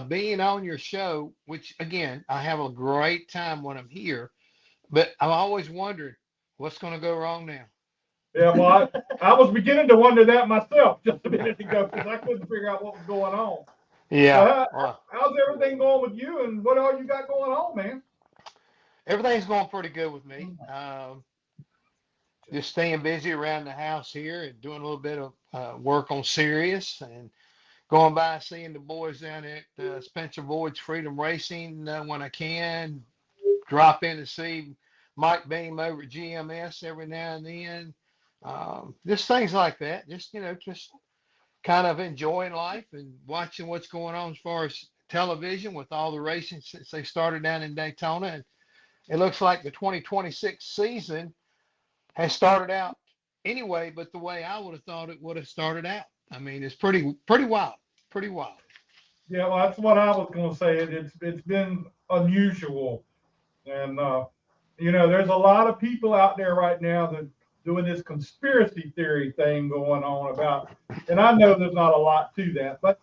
being on your show, which again, I have a great time when I'm here, but I'm always wondering what's going to go wrong now. Yeah, well, I was beginning to wonder that myself just a minute ago because I couldn't figure out what was going on. Yeah. So how's everything going with you and what all you got going on, man? Everything's going pretty good with me. Just staying busy around the house here and doing a little bit of work on Sirius and going by seeing the boys down at Spencer Boyd's Freedom Racing when I can. Drop in to see Mike Beam over at GMS every now and then. Just things like that. Just, just kind of enjoying life and watching what's going on as far as television with all the racing since they started down in Daytona. And it looks like the 2026 season has started out anyway, but the way I would have thought it would have started out. I mean, it's pretty wild, pretty wild. Yeah, well, that's what I was going to say. It's been unusual, and there's a lot of people out there right now that doing this conspiracy theory thing going on about, and I know there's not a lot to that, but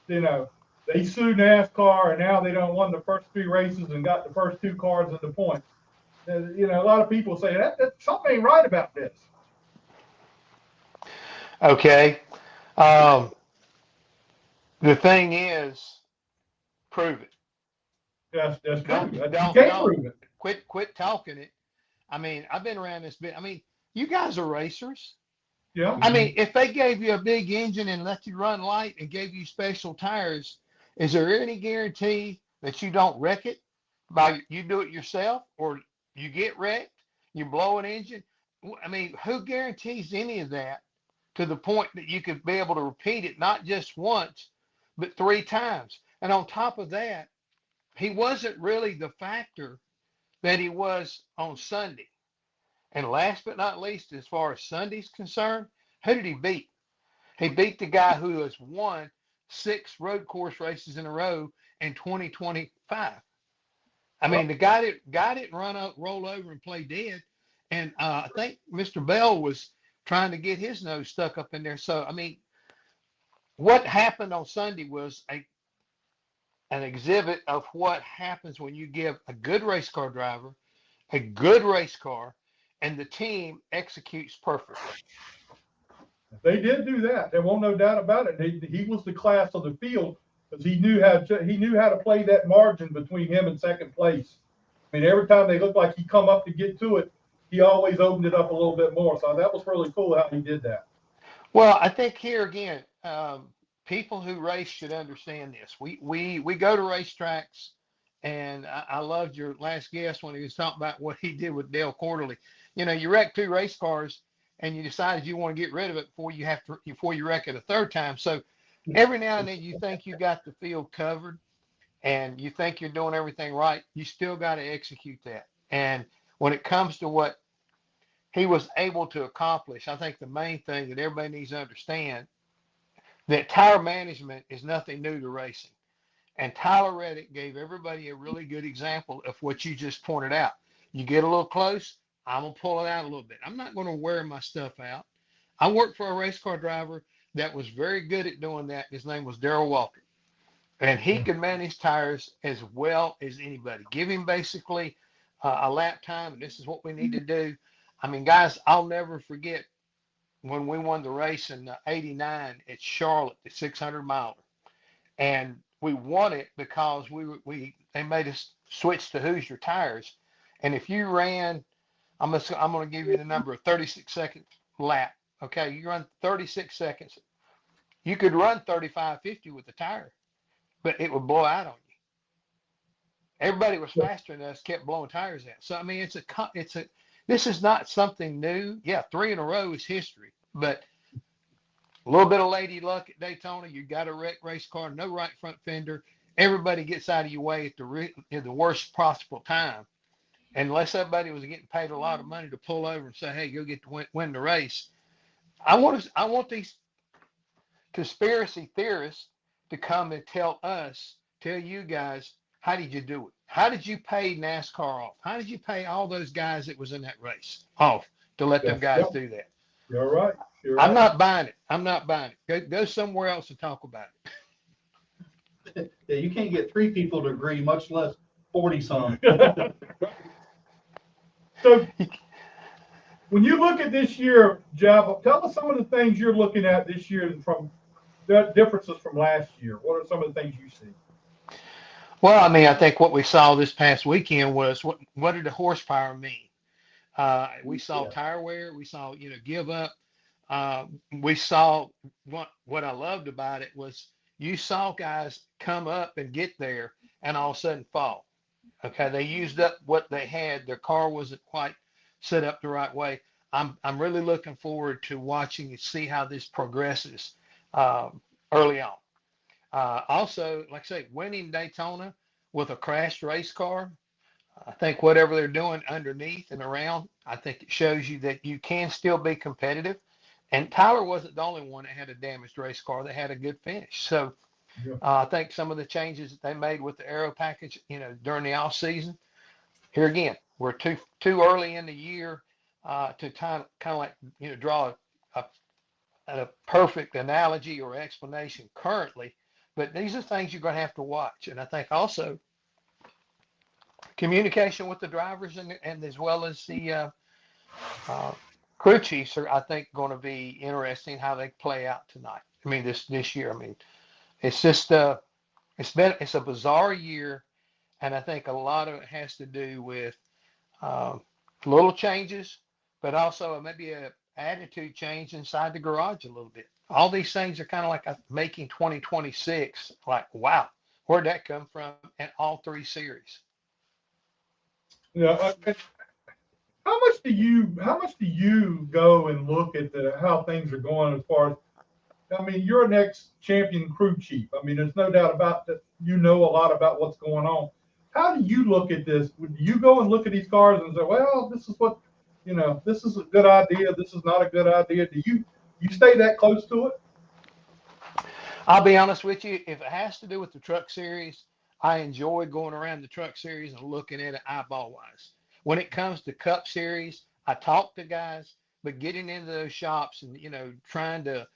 they sued NASCAR and now they don't won the first 3 races and got the first 2 cars in the points. A lot of people say that something ain't right about this. Okay. The thing is, prove it. That's true. Don't- You don't- can't don't. prove it. Quit talking it. I mean, I've been around this bit. I mean, you guys are racers. Yeah. I mean, if they gave you a big engine and let you run light and gave you special tires, is there any guarantee that you don't wreck it by you do it yourself or you get wrecked, you blow an engine? I mean, who guarantees any of that to the point that you could be able to repeat it not just once, but 3 times? And on top of that, he wasn't really the factor that he was on Sunday. And last but not least, as far as Sunday's concerned, who did he beat? He beat the guy who has won 6 road course races in a row in 2025. I mean, the guy didn't roll over and play dead. And I think Mr. Bell was trying to get his nose stuck up in there. So, I mean, what happened on Sunday was an exhibit of what happens when you give a good race car driver a good race car and the team executes perfectly. They did do that. There won't no doubt about it. He was the class of the field because he knew how to play that margin between him and second place. I mean, every time they looked like he come up to get to it, he always opened it up a little bit more. So that was really cool how he did that. Well, I think here again, people who race should understand this. We go to racetracks, and I loved your last guest when he was talking about what he did with Dale Quarterly. You wreck 2 race cars, and you decided you want to get rid of it before you wreck it a 3rd time. So every now and then you think you got the field covered, and you think you're doing everything right. You still got to execute that. And when it comes to what he was able to accomplish, I think the main thing that everybody needs to understand that tire management is nothing new to racing. And Tyler Reddick gave everybody a really good example of what you just pointed out. You get a little close, I'm going to pull it out a little bit. I'm not going to wear my stuff out. I worked for a race car driver that was very good at doing that. His name was Darrell Walker. And he could manage tires as well as anybody. Give him basically a lap time, and this is what we need to do. I mean, guys, I'll never forget when we won the race in '89 at Charlotte, the 600 miler, and we won it because they made us switch to Hoosier tires, and if you ran, I'm going to give you the number of 36-second lap. Okay, you run 36 seconds, you could run 35-50 with the tire, but it would blow out on you. Everybody was faster than us, kept blowing tires out. So I mean, this is not something new. Yeah, 3 in a row is history, but a little bit of lady luck at Daytona. You got a wrecked race car, no right front fender. Everybody gets out of your way at the worst possible time. Unless everybody was getting paid a lot of money to pull over and say, "Hey, go get to win the race." I want these conspiracy theorists to come and tell you guys, how did you do it? How did you pay NASCAR off? How did you pay all those guys that was in that race off to let them guys do that? You're right. I'm not buying it. Go somewhere else and talk about Yeah, you can't get 3 people to agree, much less 40 some. So When you look at this year, Jeff, tell us some of the things you're looking at this year from the differences from last year. What are some of the things you see? Well, I mean, I think what we saw this past weekend was what did the horsepower mean? We saw tire wear. We saw, give up. We saw what I loved about it was you saw guys come up and get there and all of a sudden fall. Okay, they used up what they had. Their car wasn't quite set up the right way. I'm really looking forward to watching and see how this progresses early on. Also, like I say, winning Daytona with a crashed race car, I think whatever they're doing underneath and around, I think it shows you that you can still be competitive. And Tyler wasn't the only one that had a damaged race car. They had a good finish. So I think some of the changes that they made with the aero package, during the off season, here again, we're too early in the year to kind of like, draw a perfect analogy or explanation currently. But these are things you're going to have to watch. And I think also communication with the drivers and as well as the crew chiefs are, I think, going to be interesting how they play out tonight. I mean, this year. I mean, it's just it's a bizarre year, and I think a lot of it has to do with little changes, but also maybe a attitude change inside the garage a little bit. All these things are kind of like making 2026 like, wow, where'd that come from? In all three series. Yeah. How much do you go and look at how things are going as far as, I mean, you're an ex-champion crew chief. I mean, there's no doubt about that. You know a lot about what's going on. How do you look at this? Do you go and look at these cars and say, well, this is what, this is a good idea. This is not a good idea. Do you stay that close to it? I'll be honest with you. If it has to do with the truck series, I enjoy going around the truck series and looking at it eyeball wise. When it comes to Cup Series, I talk to guys, but getting into those shops and, trying to,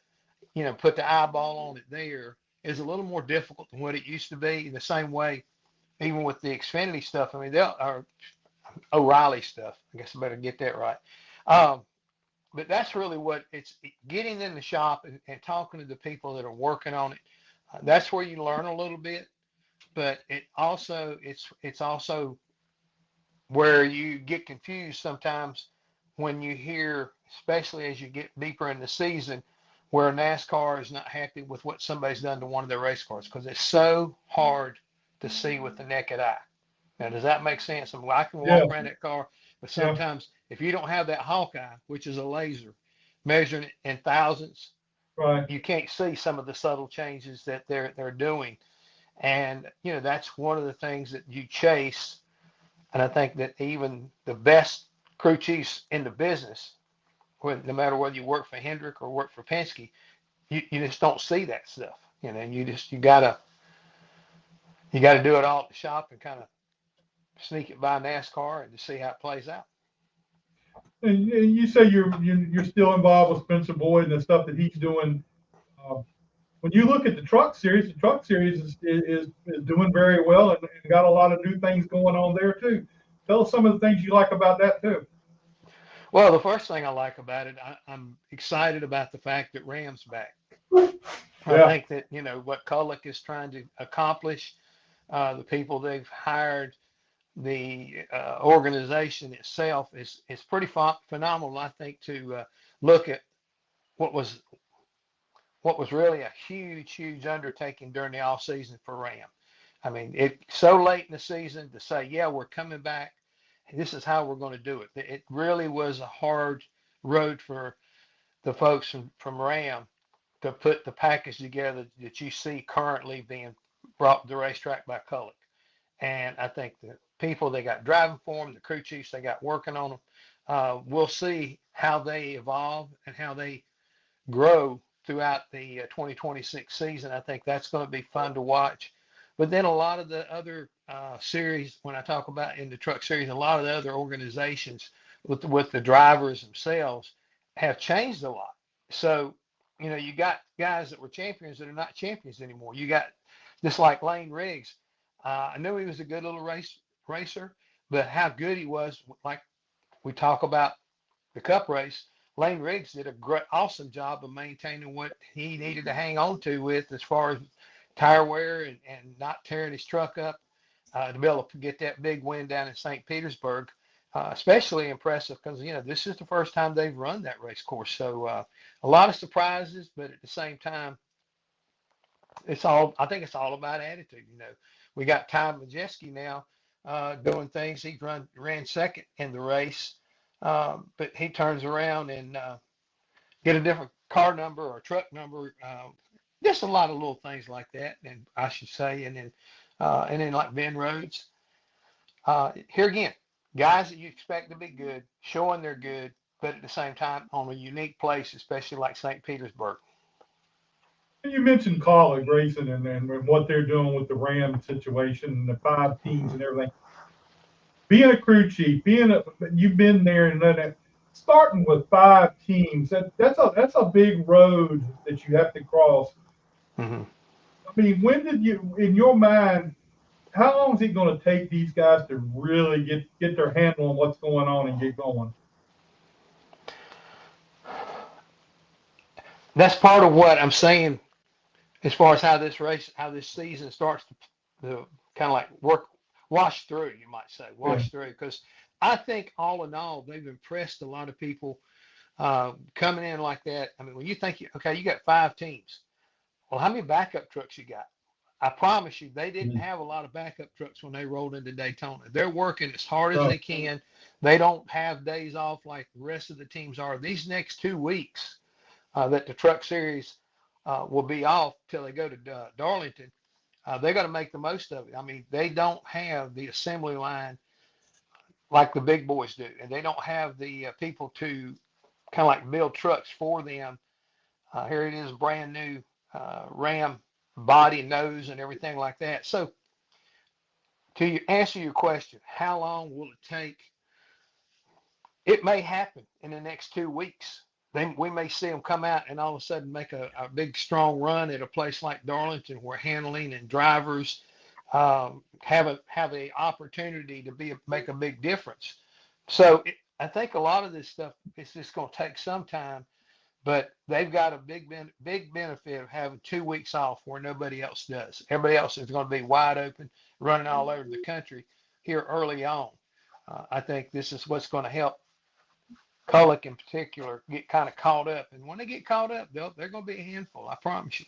put the eyeball on it there is a little more difficult than what it used to be. In the same way, even with the Xfinity stuff, I mean, are O'Reilly stuff. I guess I better get that right. But that's really what it's getting in the shop and talking to the people that are working on it. That's where you learn a little bit, but it's also where you get confused sometimes when you hear, especially as you get deeper in the season, where NASCAR is not happy with what somebody's done to one of their race cars because it's so hard to see with the naked eye. Now, does that make sense? I mean, I can walk around that car, but sometimes if you don't have that Hawkeye, which is a laser, measuring it in thousandths, right, you can't see some of the subtle changes that they're doing. And, that's one of the things that you chase. And I think that even the best crew chiefs in the business, no matter whether you work for Hendrick or work for Penske, you just don't see that stuff. And you gotta do it all at the shop and kind of sneak it by NASCAR and to see how it plays out. And you say you're still involved with Spencer Boyd and the stuff that he's doing. When you look at the truck series is doing very well and got a lot of new things going on there too. Tell us some of the things you like about that too. Well, the first thing I like about it, I'm excited about the fact that Ram's back. I think that, what Kullock is trying to accomplish, the people they've hired, the organization itself is pretty phenomenal. I think to look at what was really a huge undertaking during the off season for Ram. I mean, it's so late in the season to say, yeah, we're coming back. This is how we're going to do it. It really was a hard road for the folks from Ram to put the package together that you see currently being brought to the racetrack by Kullock. And I think the people they got driving for them, the crew chiefs they got working on them, we'll see how they evolve and how they grow throughout the 2026 season. I think that's going to be fun to watch. But then a lot of the other series, when I talk about in the truck series, a lot of the other organizations with the drivers themselves have changed a lot. So, you got guys that were champions that are not champions anymore. You got just like Lane Riggs. I knew he was a good little racer, but how good he was, like we talk about the Cup race, Lane Riggs did a great, awesome job of maintaining what he needed to hang on to with as far as tire wear and not tearing his truck up to be able to get that big win down in St. Petersburg. Especially impressive because, this is the first time they've run that race course. So a lot of surprises, but at the same time, I think it's all about attitude. We got Ty Majeski now doing things. He ran second in the race, but he turns around and get a different car number or truck number. Just a lot of little things like that, and I should say, and then like Ben Rhodes. Here again, guys that you expect to be good, showing they're good, but at the same time on a unique place, especially like St. Petersburg. You mentioned college racing and what they're doing with the Ram situation and the 5 teams and everything. Being a crew chief, you've been there and done that. Starting with 5 teams, that's a big road that you have to cross. Mm-hmm. I mean, when did you, in your mind, how long is it going to take these guys to really get their handle on what's going on and get going? That's part of what I'm saying as far as how this season starts to kind of like wash through, you might say, through. Because I think all in all, they've impressed a lot of people coming in like that. I mean, when you think, you got 5 teams. Well, how many backup trucks you got? I promise you, they didn't have a lot of backup trucks when they rolled into Daytona. They're working as hard as they can. They don't have days off like the rest of the teams are. These next 2 weeks that the Truck Series will be off till they go to Darlington, they're going to make the most of it. I mean, they don't have the assembly line like the big boys do, and they don't have the people to kind of like build trucks for them. Here it is, brand new Ram body, nose, and everything like that. So to answer your question, how long will it take? It may happen in the next 2 weeks. Then we may see them come out and all of a sudden make a big, strong run at a place like Darlington where handling and drivers have a opportunity to make a big difference. So I think a lot of this stuff is just going to take some time, but they've got a big benefit of having 2 weeks off where nobody else does. Everybody else is going to be wide open, running all over the country here early on. I think this is what's going to help Cullick in particular get kind of caught up. And when they get caught up, they're going to be a handful, I promise you.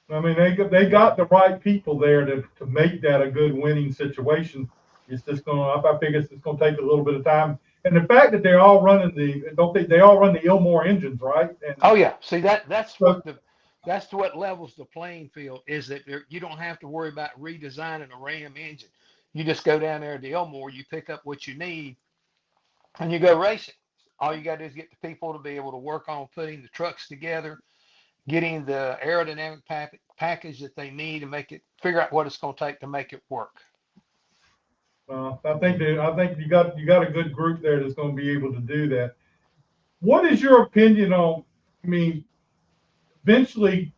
I mean, they got the right people there to make that a good winning situation. It's just I figure it's going to take a little bit of time. And the fact that they're all running they all run the Ilmore engines, right? And oh yeah, see that's what levels the playing field is that you don't have to worry about redesigning a Ram engine. You just go down there to Ilmore, you pick up what you need, and you go racing. All you got to do is get the people to be able to work on putting the trucks together, getting the aerodynamic package that they need, and figure out what it's going to take to make it work. I think you got a good group there that's going to be able to do that. What is your opinion on? I mean, eventually,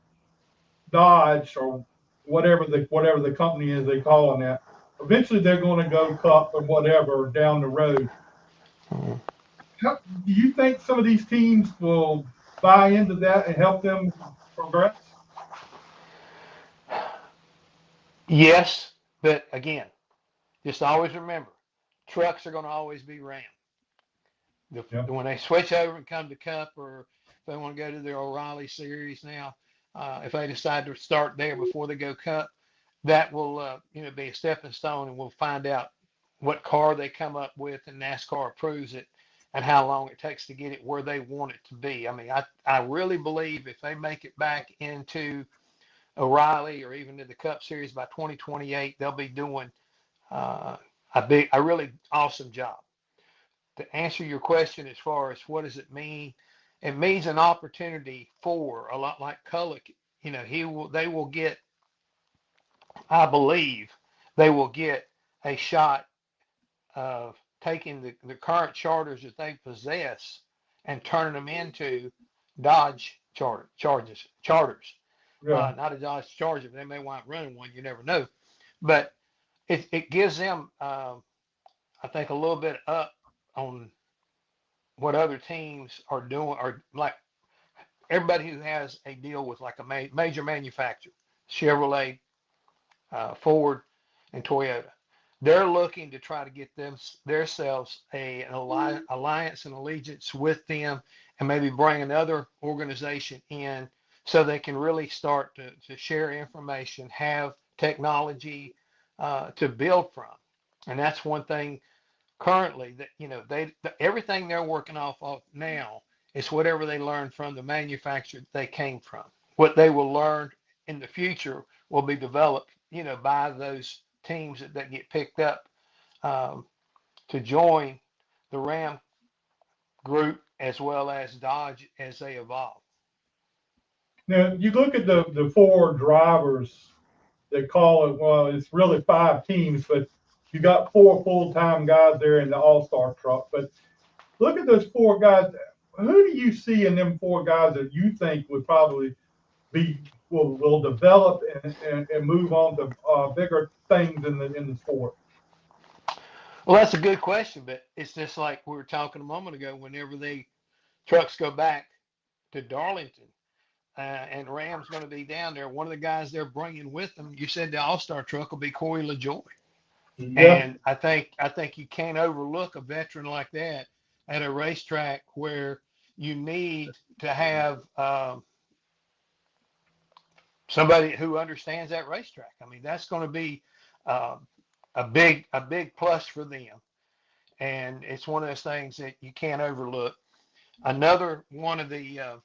Dodge or whatever the company is they calling that. Eventually, they're going to go Cup or whatever down the road. Do you think some of these teams will buy into that and help them progress? Yes, but again, just always remember, trucks are going to always be Ram. When they switch over and come to Cup, or if they want to go to their O'Reilly series now, if they decide to start there before they go Cup, that will be a stepping stone, and we'll find out what car they come up with and NASCAR approves it and how long it takes to get it where they want it to be. I mean, I really believe if they make it back into O'Reilly or even to the Cup Series by 2028, they'll be doing a really awesome job. To answer your question as far as what does it mean, it means an opportunity for a lot like Cullick. I believe they will get a shot of taking the current charters that they possess and turning them into Dodge charters. Yeah. Not a Dodge Charger. They may wind up running one. You never know. But it gives them, I think, a little bit up on what other teams are doing, or like everybody who has a deal with like a major manufacturer, Chevrolet, Ford, and Toyota. They're looking to try to get themselves an alliance and allegiance with them, and maybe bring another organization in so they can really start to share information, have technology to build from. And that's one thing currently that, everything they're working off of now is whatever they learned from the manufacturer that they came from. What they will learn in the future will be developed, by those teams that get picked up to join the Ram group as well as Dodge as they evolve. Now, you look at the four drivers, they call it, well, it's really 5 teams, but you got 4 full-time guys there in the all-star truck. But look at those 4 guys. Who do you see in them 4 guys that you think would probably will develop and move on to bigger things in the sport? Well, that's a good question, but it's just like we were talking a moment ago. Whenever the trucks go back to Darlington, and Ram's going to be down there, one of the guys they're bringing with them, you said the All-Star truck will be Corey LaJoy. Yeah. And I think you can't overlook a veteran like that at a racetrack where you need to have somebody who understands that racetrack. I mean, that's going to be a big plus for them. And it's one of those things that you can't overlook. Another one of the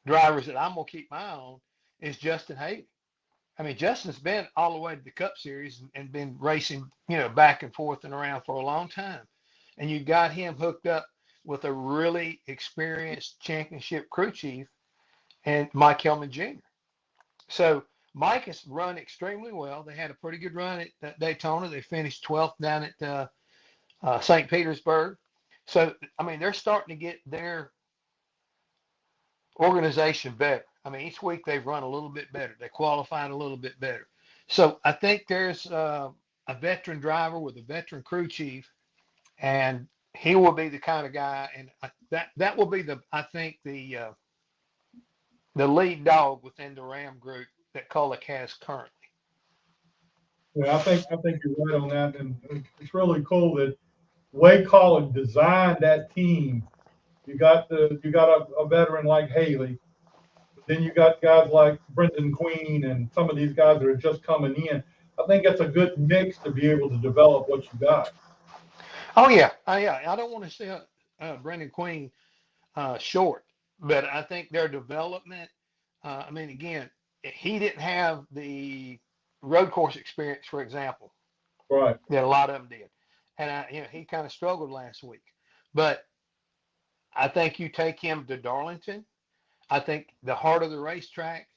drivers that I'm going to keep my eye on is Justin Haley. I mean, Justin's been all the way to the Cup Series and been racing, back and forth and around for a long time. And you got him hooked up with a really experienced championship crew chief and Mike Hellman Jr. So Mike has run extremely well. They had a pretty good run at Daytona. They finished 12th down at St. Petersburg. So, I mean, they're starting to get their organization better. I mean, each week they've run a little bit better. They qualified a little bit better. So I think there's a veteran driver with a veteran crew chief, and he will be the kind of guy, and that will be I think the lead dog within the Ram group that Kulik has currently. Yeah, I think you're right on that, and it's really cool that Wade Kulik designed that team. You got a veteran like Haley. Then you got guys like Brendan Queen and some of these guys that are just coming in. I think that's a good mix to be able to develop what you got. Oh yeah, yeah. I don't want to say Brendan Queen short, but I think their development. I mean, again, he didn't have the road course experience, for example, Right. that a lot of them did, and he kind of struggled last week. But I think you take him to Darlington. I think the harder the racetrack,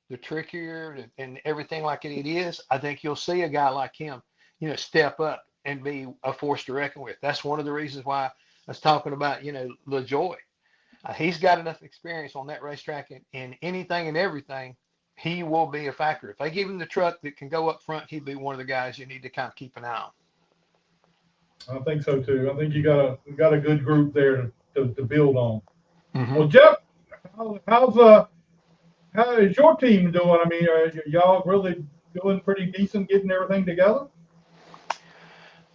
the trickier and everything like it is, I think you'll see a guy like him, step up and be a force to reckon with. That's one of the reasons why I was talking about, LaJoy. He's got enough experience on that racetrack in anything and everything. He will be a factor. If they give him the truck that can go up front, he'd be one of the guys you need to kind of keep an eye on. I think so too. I think you got a good group there to build on. Mm-hmm. Well, Jeff, how is your team doing? I mean, are y'all really doing pretty decent getting everything together?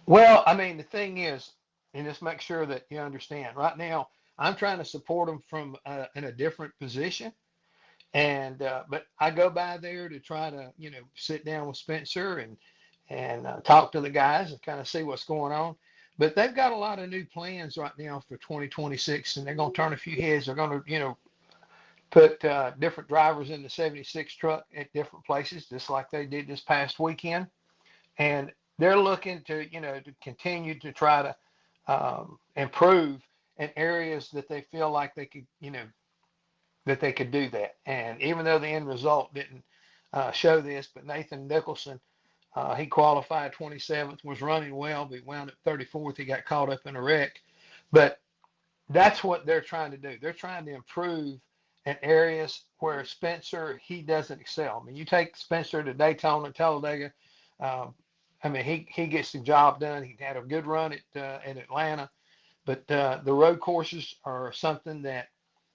Well, I mean, the thing is, and just make sure that you understand, right now, I'm trying to support them from in a different position. And, but I go by there to try to, sit down with Spencer and talk to the guys and kind of see what's going on. But they've got a lot of new plans right now for 2026, and they're going to turn a few heads. They're going to, put different drivers in the 76 truck at different places, just like they did this past weekend. And they're looking to, to continue to try to improve in areas that they feel like they could, that they could do that. And even though the end result didn't show this, but Nathan Nicholson, he qualified 27th, was running well, but he wound up 34th. He got caught up in a wreck. But that's what they're trying to do. They're trying to improve in areas where Spencer, he doesn't excel. I mean, you take Spencer to Daytona, Talladega. I mean, he gets the job done. He had a good run at Atlanta. but the road courses are something that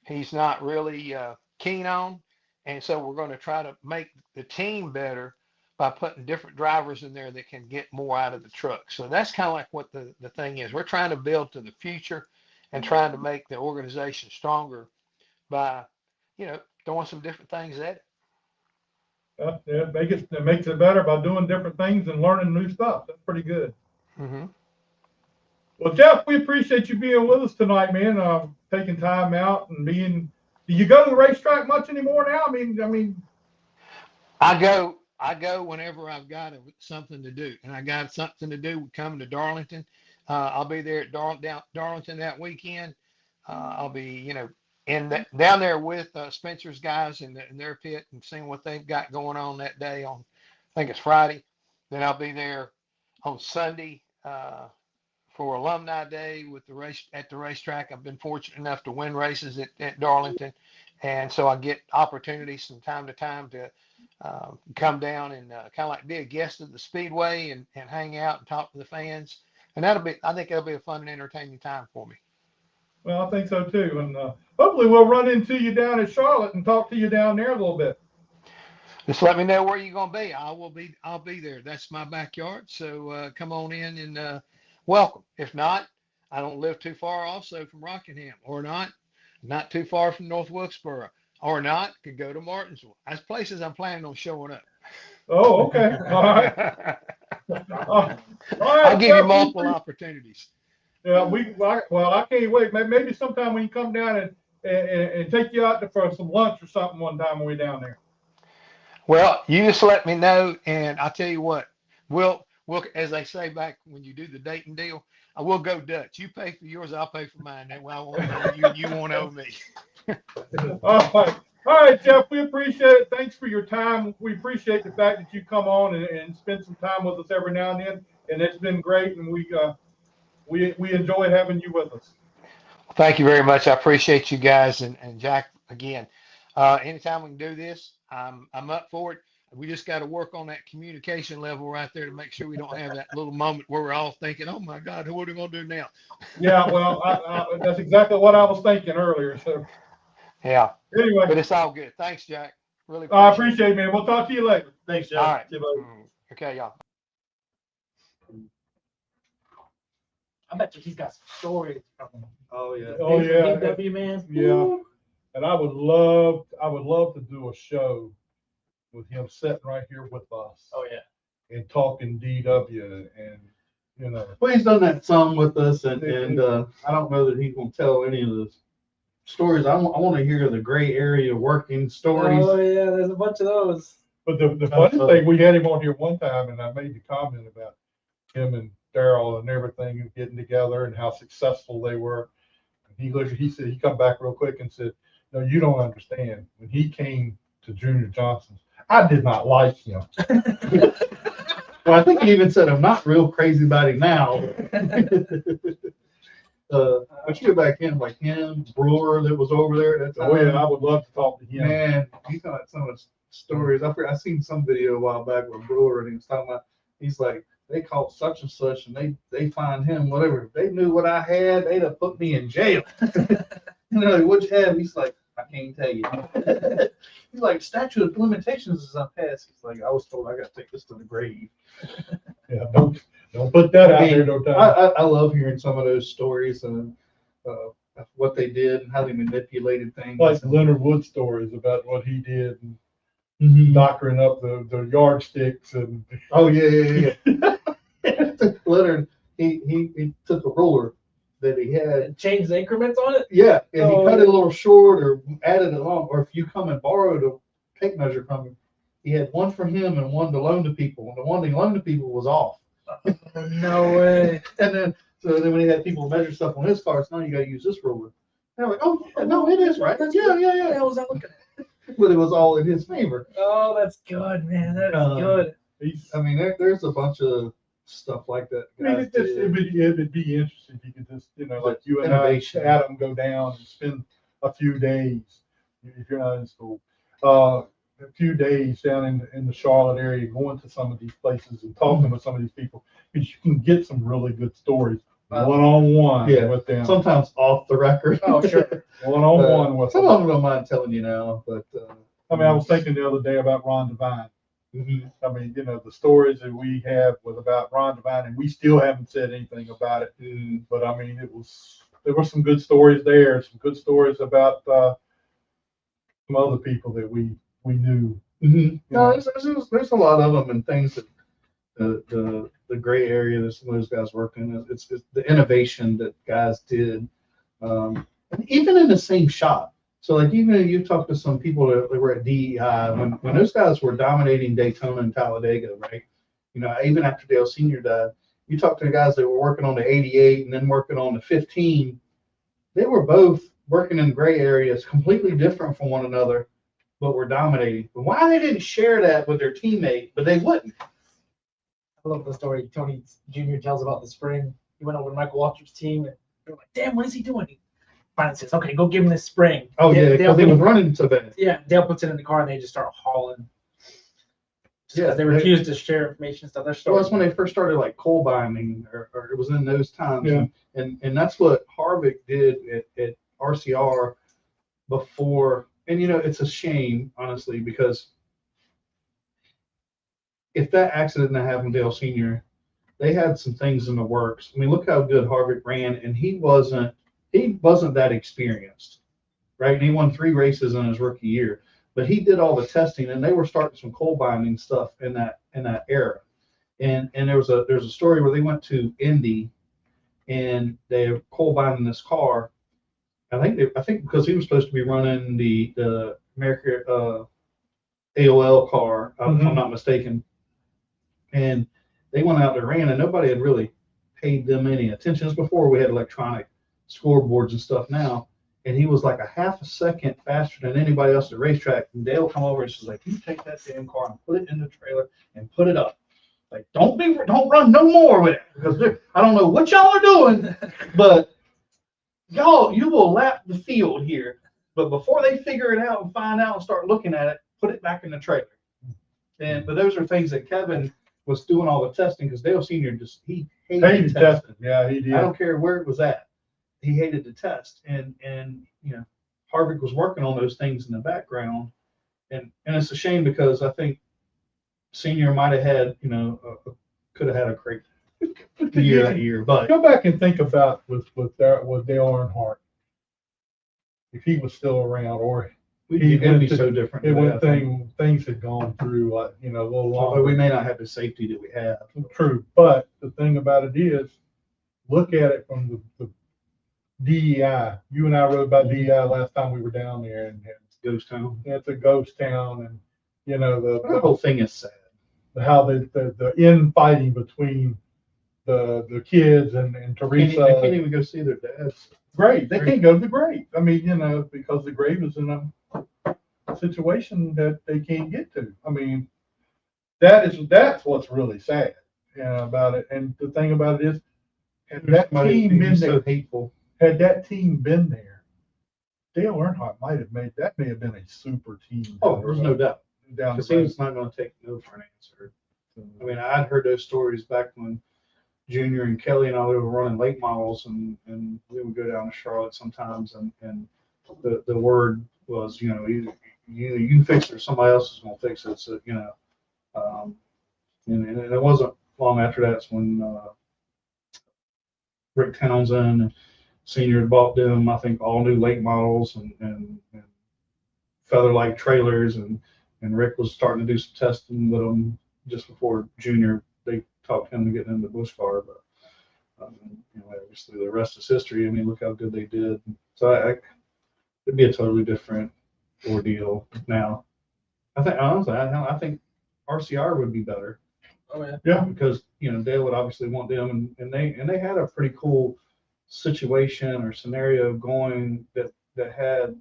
he's not really keen on. And so we're going to try to make the team better by putting different drivers in there that can get more out of the truck. So that's kind of like what the thing is. We're trying to build to the future and trying to make the organization stronger by, throwing some different things at it. Yeah, it makes it better by doing different things and learning new stuff. That's pretty good. Mm-hmm. Well, Jeff, we appreciate you being with us tonight, man. Taking time out and being. Do you go to the racetrack much anymore now? I mean. I go whenever I've got something to do, and I got something to do coming to Darlington. I'll be there at Darlington that weekend. I'll be, down there with Spencer's guys in their pit and seeing what they've got going on that day on, I think it's Friday. Then I'll be there on Sunday for Alumni Day with at the racetrack. I've been fortunate enough to win races at Darlington, and so I get opportunities from time to time to come down and kind of like be a guest of the Speedway and hang out and talk to the fans. And I think that'll be a fun and entertaining time for me. Well, I think so too. And hopefully we'll run into you down at Charlotte and talk to you down there a little bit. Just let me know where you're going to be. I'll be there. That's my backyard. So come on in and welcome. If not, I don't live too far also from Rockingham, or not too far from North Wilkesboro, or not, could go to Martinsville. That's places I'm planning on showing up. Oh, okay. All right. All right. I'll give you multiple opportunities. Yeah, I can't wait. Maybe sometime we can come down and take you out for some lunch or something one time when we're down there. Well, you just let me know, and I'll tell you what, we'll as they say back when you do the Dayton deal, I will go Dutch. You pay for yours, I'll pay for mine. That way I won't owe you, you won't owe me. All right, Jeff, we appreciate it. Thanks for your time. We appreciate the fact that you come on and spend some time with us every now and then, and it's been great, and we enjoy having you with us. Thank you very much. I appreciate you guys, and Jack, again, anytime we can do this, I'm up for it. We just got to work on that communication level right there to make sure we don't have that little moment where we're all thinking, oh my God, what are we going to do now? Yeah, well, that's exactly what I was thinking earlier. So yeah. Anyway, but it's all good. Thanks, Jack. Really appreciate it, man. We'll talk to you later. Thanks, Jeff. All right. See you later. Okay, y'all. I bet you he's got some stories from Oh yeah. Oh yeah. DW, man. Yeah. And I would love to do a show with him sitting right here with us. Oh yeah. And talking DW and Well, he's done that some with us, and I don't know that he's gonna tell any of the stories. I want to hear the gray area working stories. Oh yeah, there's a bunch of those. But the funny thing, we had him on here one time, and I made the comment about him and Daryl and everything and getting together and how successful they were. And he said, he come back real quick and said, no, you don't understand. When he came to Junior Johnson's, I did not like him. Well, I think he even said, I'm not real crazy about him now. But you go back in, like him, Brewer that was over there. That's Oh yeah, I would love to talk to him. Man, he's got some of the stories. I seen some video a while back with Brewer, and he was talking about, he's like, they caught such and such, and they find him, whatever. If they knew what I had, they'd have put me in jail. Like, what'd you have? He's like, I can't tell you. He's like, statute of limitations is up past. He's like, I was told I got to take this to the grave. Yeah, don't put that out there, no time. I love hearing some of those stories and what they did and how they manipulated things. Like Leonard Wood stories about what he did and doctoring up the yardsticks and. Oh yeah. Leonard, he took a roller that he had. Changed the increments on it? Yeah, and he cut it a little short or added it on, or if you come and borrowed a tape measure from him, he had one for him and one to loan to people, and the one he loaned to people was off. No way. And then when he had people measure stuff on his cars, now you got to use this ruler. They're like, oh yeah, no, it is right. Yeah. What the hell was I looking at? But it was all in his favor. Oh, that's good, man. That's good. I mean, there's a bunch of stuff like that. I mean, it'd be interesting if you could just, like you and I, Adam, go down and spend a few days, if you're not in school, a few days down in the Charlotte area, going to some of these places and talking with some of these people, because you can get some really good stories one-on-one Yeah. with them. Sometimes off the record. Oh, sure. One-on-one with Some them. of them don't mind telling you now, but. I mean, I was thinking the other day about Ron Devine. I mean, you know, the stories that we have with about Ron Devine, and we still haven't said anything about it. But I mean, there were some good stories there, some good stories about some other people that we knew. No, there's a lot of them and things that the gray area that some of those guys work in. It's the innovation that guys did, and even in the same shop. So like even if you talk to some people that were at DEI when those guys were dominating Daytona and Talladega, right? You know, even after Dale Sr. died, you talk to the guys that were working on the 88 and then working on the 15. They were both working in gray areas, completely different from one another, but were dominating. But why they didn't share that with their teammate, but they wouldn't. I love the story Tony Jr. tells about the spring. He went over to Michael Waltrip's team, and they're like, "Damn, what is he doing?" He finally says, "Okay, go give him this spring." Oh yeah, Dale, because they was running so bad. yeah, Dale puts it in the car, and they just start hauling. Yeah, They refuse to share information and stuff. They're So that's when they first started like coal binding, or it was in those times. Yeah. And that's what Harvick did at RCR before. And you know, it's a shame, honestly, because if that accident that happened to Dale Sr., they had some things in the works. I mean, look how good Harvick ran, and he wasn't that experienced, right? And he won 3 races in his rookie year. But he did all the testing, and they were starting some coal binding stuff in that era. And there's a story where they went to Indy, and they were coal binding this car. I think because he was supposed to be running the America AOL car, if I'm not mistaken. And they went out there ran, and nobody had really paid them any attention. This was before we had electronic scoreboards and stuff now. And he was like a half a second faster than anybody else at the racetrack. And Dale come over and says, like, "You take that damn car and put it in the trailer and put it up. Like, don't run no more with it, because I don't know what y'all are doing, but you will lap the field here. But before they figure it out and find out and start looking at it, put it back in the trailer." But those are things that Kevin was doing all the testing, because Dale Sr. he hated testing. Yeah, he did. I don't care where it was at. He hated the test, and you know, Harvick was working on those things in the background, and it's a shame, because I think Senior might have had, you know, could have had a great year that year. But go back and think about with Dale Earnhardt, if he was still around, or it'd be so different. it today, would I think. things had gone through, you know, a little longer. Although we may not have the safety that we have. True, but the thing about it is, look at it from the DEI. You and I rode by DEI last time we were down there, and Ghost town. it's a ghost town, and you know The whole thing is sad. how the infighting between the kids and They Teresa. can't even go see their dads. Great, they can't go to the grave. I mean, you know, because the grave is in a situation that they can't get to. I mean, that's what's really sad, about it. And the thing about it is, had that team been so there, hateful. had that team been there, Dale Earnhardt may have been a super team. Oh, there's no doubt. Down Because the he road. was not going to take no for an answer. I mean, I'd heard those stories back when Junior and Kelly and I were running late models, and we would go down to Charlotte sometimes, and the word was, you know, you fix it or somebody else is going to fix it. So, you know, and it wasn't long after that's when Rick Townsend Senior had bought them, I think, all new late models and feather-like trailers, and Rick was starting to do some testing with them just before Junior. They talked him to get into Busch car, but you know, obviously the rest is history. I mean, look how good they did. So it'd be a totally different ordeal now. I think honestly, I think RCR would be better. Oh yeah. Yeah. Because you know Dale would obviously want them, and they had a pretty cool situation or scenario going that had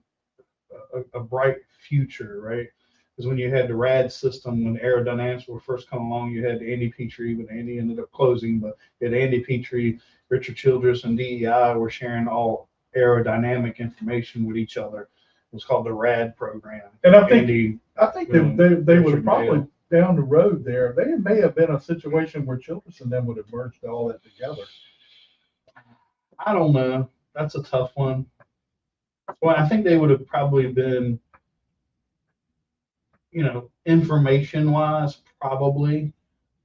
a bright future, right? Because when you had the RAD system, when aerodynamics were first coming along, you had Andy Petrie, but Andy ended up closing. But you had Andy Petrie, Richard Childress, and DEI were sharing all aerodynamic information with each other. It was called the RAD program. And I think Andy, they would have probably Dale. down the road there. They may have been a situation where Childress and them would have merged all that together. I don't know. That's a tough one. Well, I think they would have probably been, information wise, probably.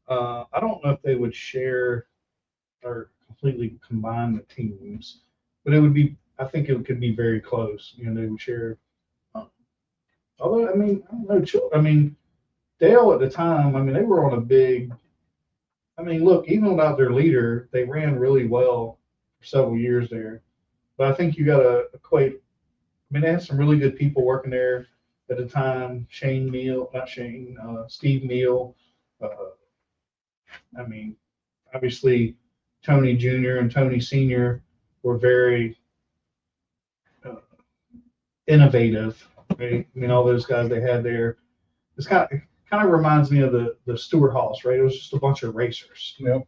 I don't know if they would share or completely combine the teams, but it would be, I think it could be very close. They would share. Although, I mean, I don't know. I mean, Dale at the time, I mean, they were on a big, I mean, look, even without their leader, they ran really well for several years there. But I think you got to equate, I mean, they had some really good people working there at the time. Steve Neal. I mean, obviously, Tony Jr. and Tony Sr. were very innovative. Right? I mean, all those guys they had there. It's kind of reminds me of the Stewart Haas, right? It was just a bunch of racers. Yep.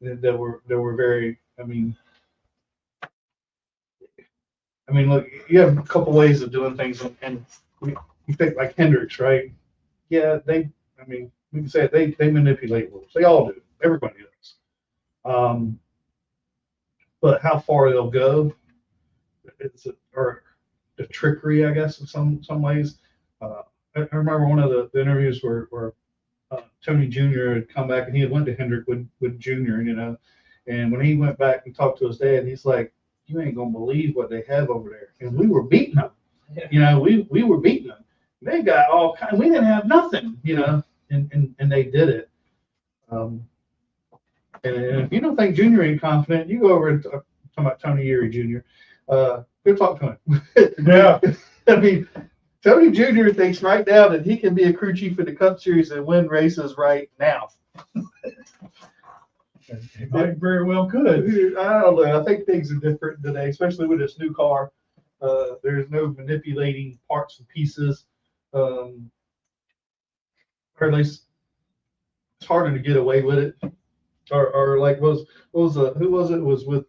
That were very. I mean, look, you have a couple ways of doing things, and you think like Hendricks, right? Yeah, I mean, we can say it, they manipulate rules. They all do. Everybody does. But how far they'll go, or the trickery, I guess, in some ways. I remember one of the interviews where Tony Jr. had come back and he had went to Hendrick with Jr. And when he went back and talked to his dad, he's like, "You ain't gonna believe what they have over there." And we were beating them. Yeah. We were beating them. They got all kind. We didn't have nothing. And they did it. And if you don't think Junior ain't confident, you go over and talk about Tony Erie Jr. Go talk to him. Yeah. I mean, Tony Jr. thinks right now that he can be a crew chief in the Cup Series and win races right now. He might very well could. I don't know. I think things are different today, especially with this new car. There's no manipulating parts and pieces. Or at least it's harder to get away with it. Or like who was it? It was with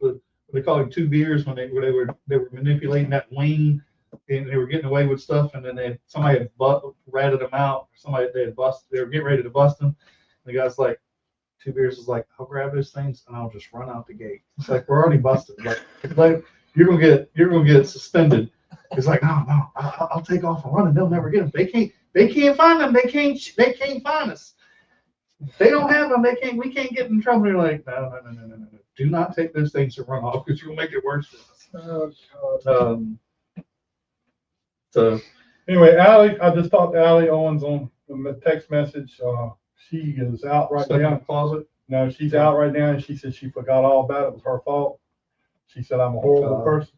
they call it two beers when they were manipulating that wing and they were getting away with stuff, and then somebody had ratted them out. They were getting ready to bust them. And the guy's like, two beers is like, "I'll grab those things and I'll just run out the gate." It's like, we're already busted. Like you're gonna get suspended. It's like, no, I'll take off and run and they'll never get them. They can't find them. They can't find us. They don't have them. We can't get in trouble. You're like, no. Do not take those things to run off because you'll make it worse for us. Oh, so anyway, Allie, I just talked to Allie Owens on the text message. She is out right now. In the closet. No, she's out right now, and she said she forgot all about it. It was her fault. She said, "I'm a horrible person."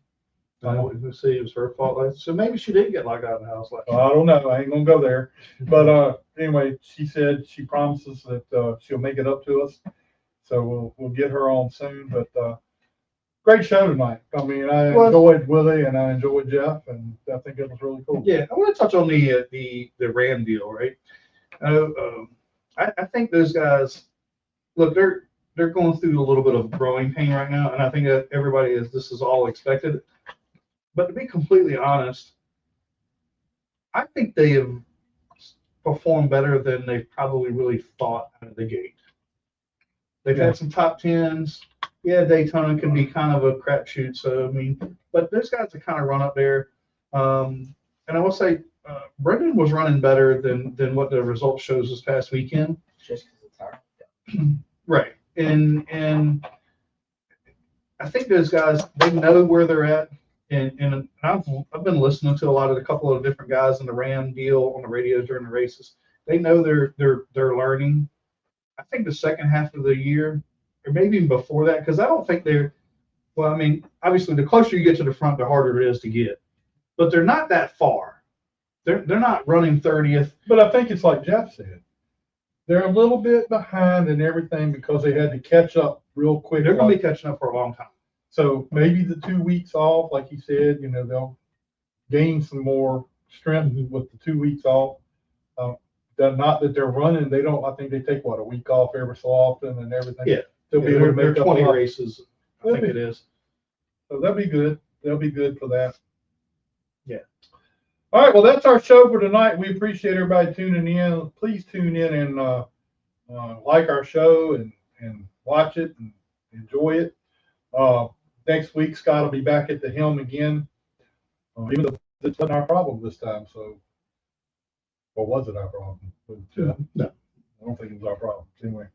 See, it was her fault. So maybe she did get locked out of the house. I don't know. I ain't gonna go there. But anyway, she said she promises that she'll make it up to us. So we'll get her on soon. But great show tonight. I mean, I enjoyed Willie and I enjoyed Jeff, and I think it was really cool. Yeah, I want to touch on the Ram deal, right? I think those guys, look, they're going through a little bit of growing pain right now, and I think that this is all expected. But to be completely honest, I think they have performed better than they probably really thought out of the gate. They've had some top tens. Yeah, Daytona can be kind of a crapshoot. So I mean, but those guys have kind of run up there. And I will say, Brendan was running better than what the result shows this past weekend. Just because it's hard. Right, and I think those guys, they know where they're at. And I've been listening to a couple of different guys in the Ram deal on the radio during the races. They know they're learning. I think the second half of the year, or maybe even before that, because I don't think they're. Well, I mean, obviously, the closer you get to the front, the harder it is to get. But they're not that far. They're not running 30th. But I think it's like Jeff said. They're a little bit behind in everything because they had to catch up real quick. They're going to be catching up for a long time. So maybe the 2 weeks off, like he said, they'll gain some more strength with the 2 weeks off. Not that they're running, I think they take a week off every so often and everything. Yeah. They'll be able to make 20 races, I think it is. So that'll be good. They'll be good for that. Yeah. All right. Well, that's our show for tonight. We appreciate everybody tuning in. Please tune in and like our show and watch it and enjoy it. next week, Scott will be back at the helm again. Even though it's not our problem this time, so. Or was it our problem? But, No. I don't think it was our problem. Anyway,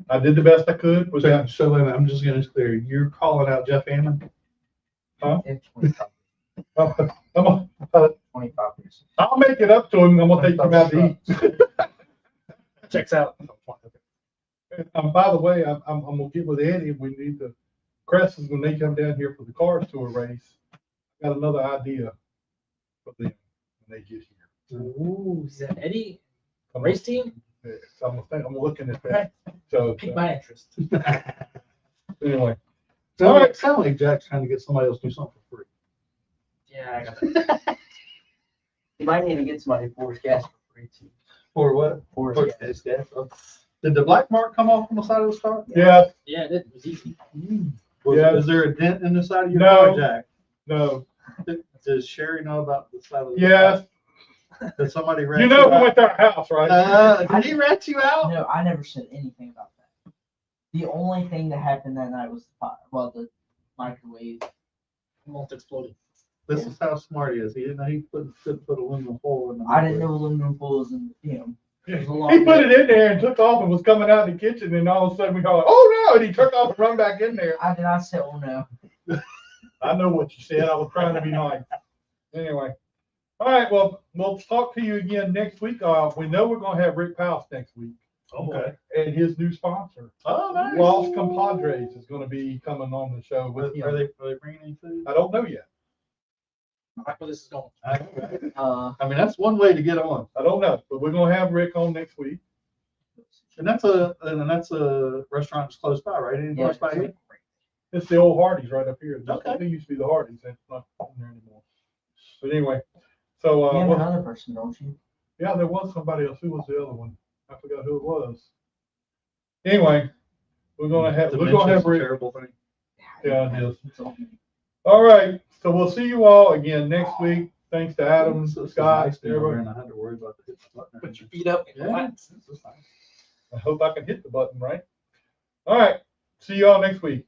I did the best I could with that. So wait a minute, I'm just gonna clear. You're calling out Jeff Hammond? It's 25, I'm 25 years. I'll make it up to him. I'm gonna take him out to eat. Checks out. By the way, I'm gonna get with Eddie. We need the Crest when they come down here for the Cars Tour race. I got another idea for them when they get here. Ooh, is that Eddie? Race team? So I'm looking at that. So Pique my interest. anyway, Sound like Jack's trying to get somebody else to do something for free. Yeah, I got that. You might need to get somebody for his gas for free too. For what? For For his gas. his gas. Oh. Did the black mark come off on the side of the car? yeah, Yeah, it was easy. Yeah. Is there a dent in the side of your No. car, Jack? no, Does Sherry know about the side of the yes. car? Did somebody rat You know who out? went to our house, right? Did he rat you out? No, I never said anything about that. The only thing that happened that night was the fire. Well, the microwave. Almost exploded. This is how smart he is. He didn't know he couldn't put aluminum foil in the I didn't know aluminum foil was in the film. It was a long He put day. it in there and took off and was coming out of the kitchen, and all of a sudden we call, oh no, and he took off and run back in there. I did not say, oh no. I know what you said. I was trying to be nice. Anyway. All right, well, we'll talk to you again next week. We know we're gonna have Rick Powell next week. Okay. And his new sponsor, Oh, nice. Los Compadres, is gonna be coming on the show with Are him. they bringing any food? I don't know yet. I like where this is going. I mean, that's one way to get on. I don't know, but we're gonna have Rick on next week. And that's a restaurant that's close by, right? Ain't it close by here? It's the old Hardee's right up here. Okay. It used to be the Hardee's. It's not in there anymore. But anyway, so, You have well, another person, don't you? yeah, there was somebody else. Who was the other one? I forgot who it was. Anyway, we're gonna have Dementia's a Rick. terrible thing. Yeah, it is. It's all me. All right, so we'll see you all again next week. Thanks to Adam, This is Scott, nice being over everybody. and I had to worry about the hit button. Put your feet up. And Yeah, relax. this is nice. I hope I can hit the button right. All right, see you all next week.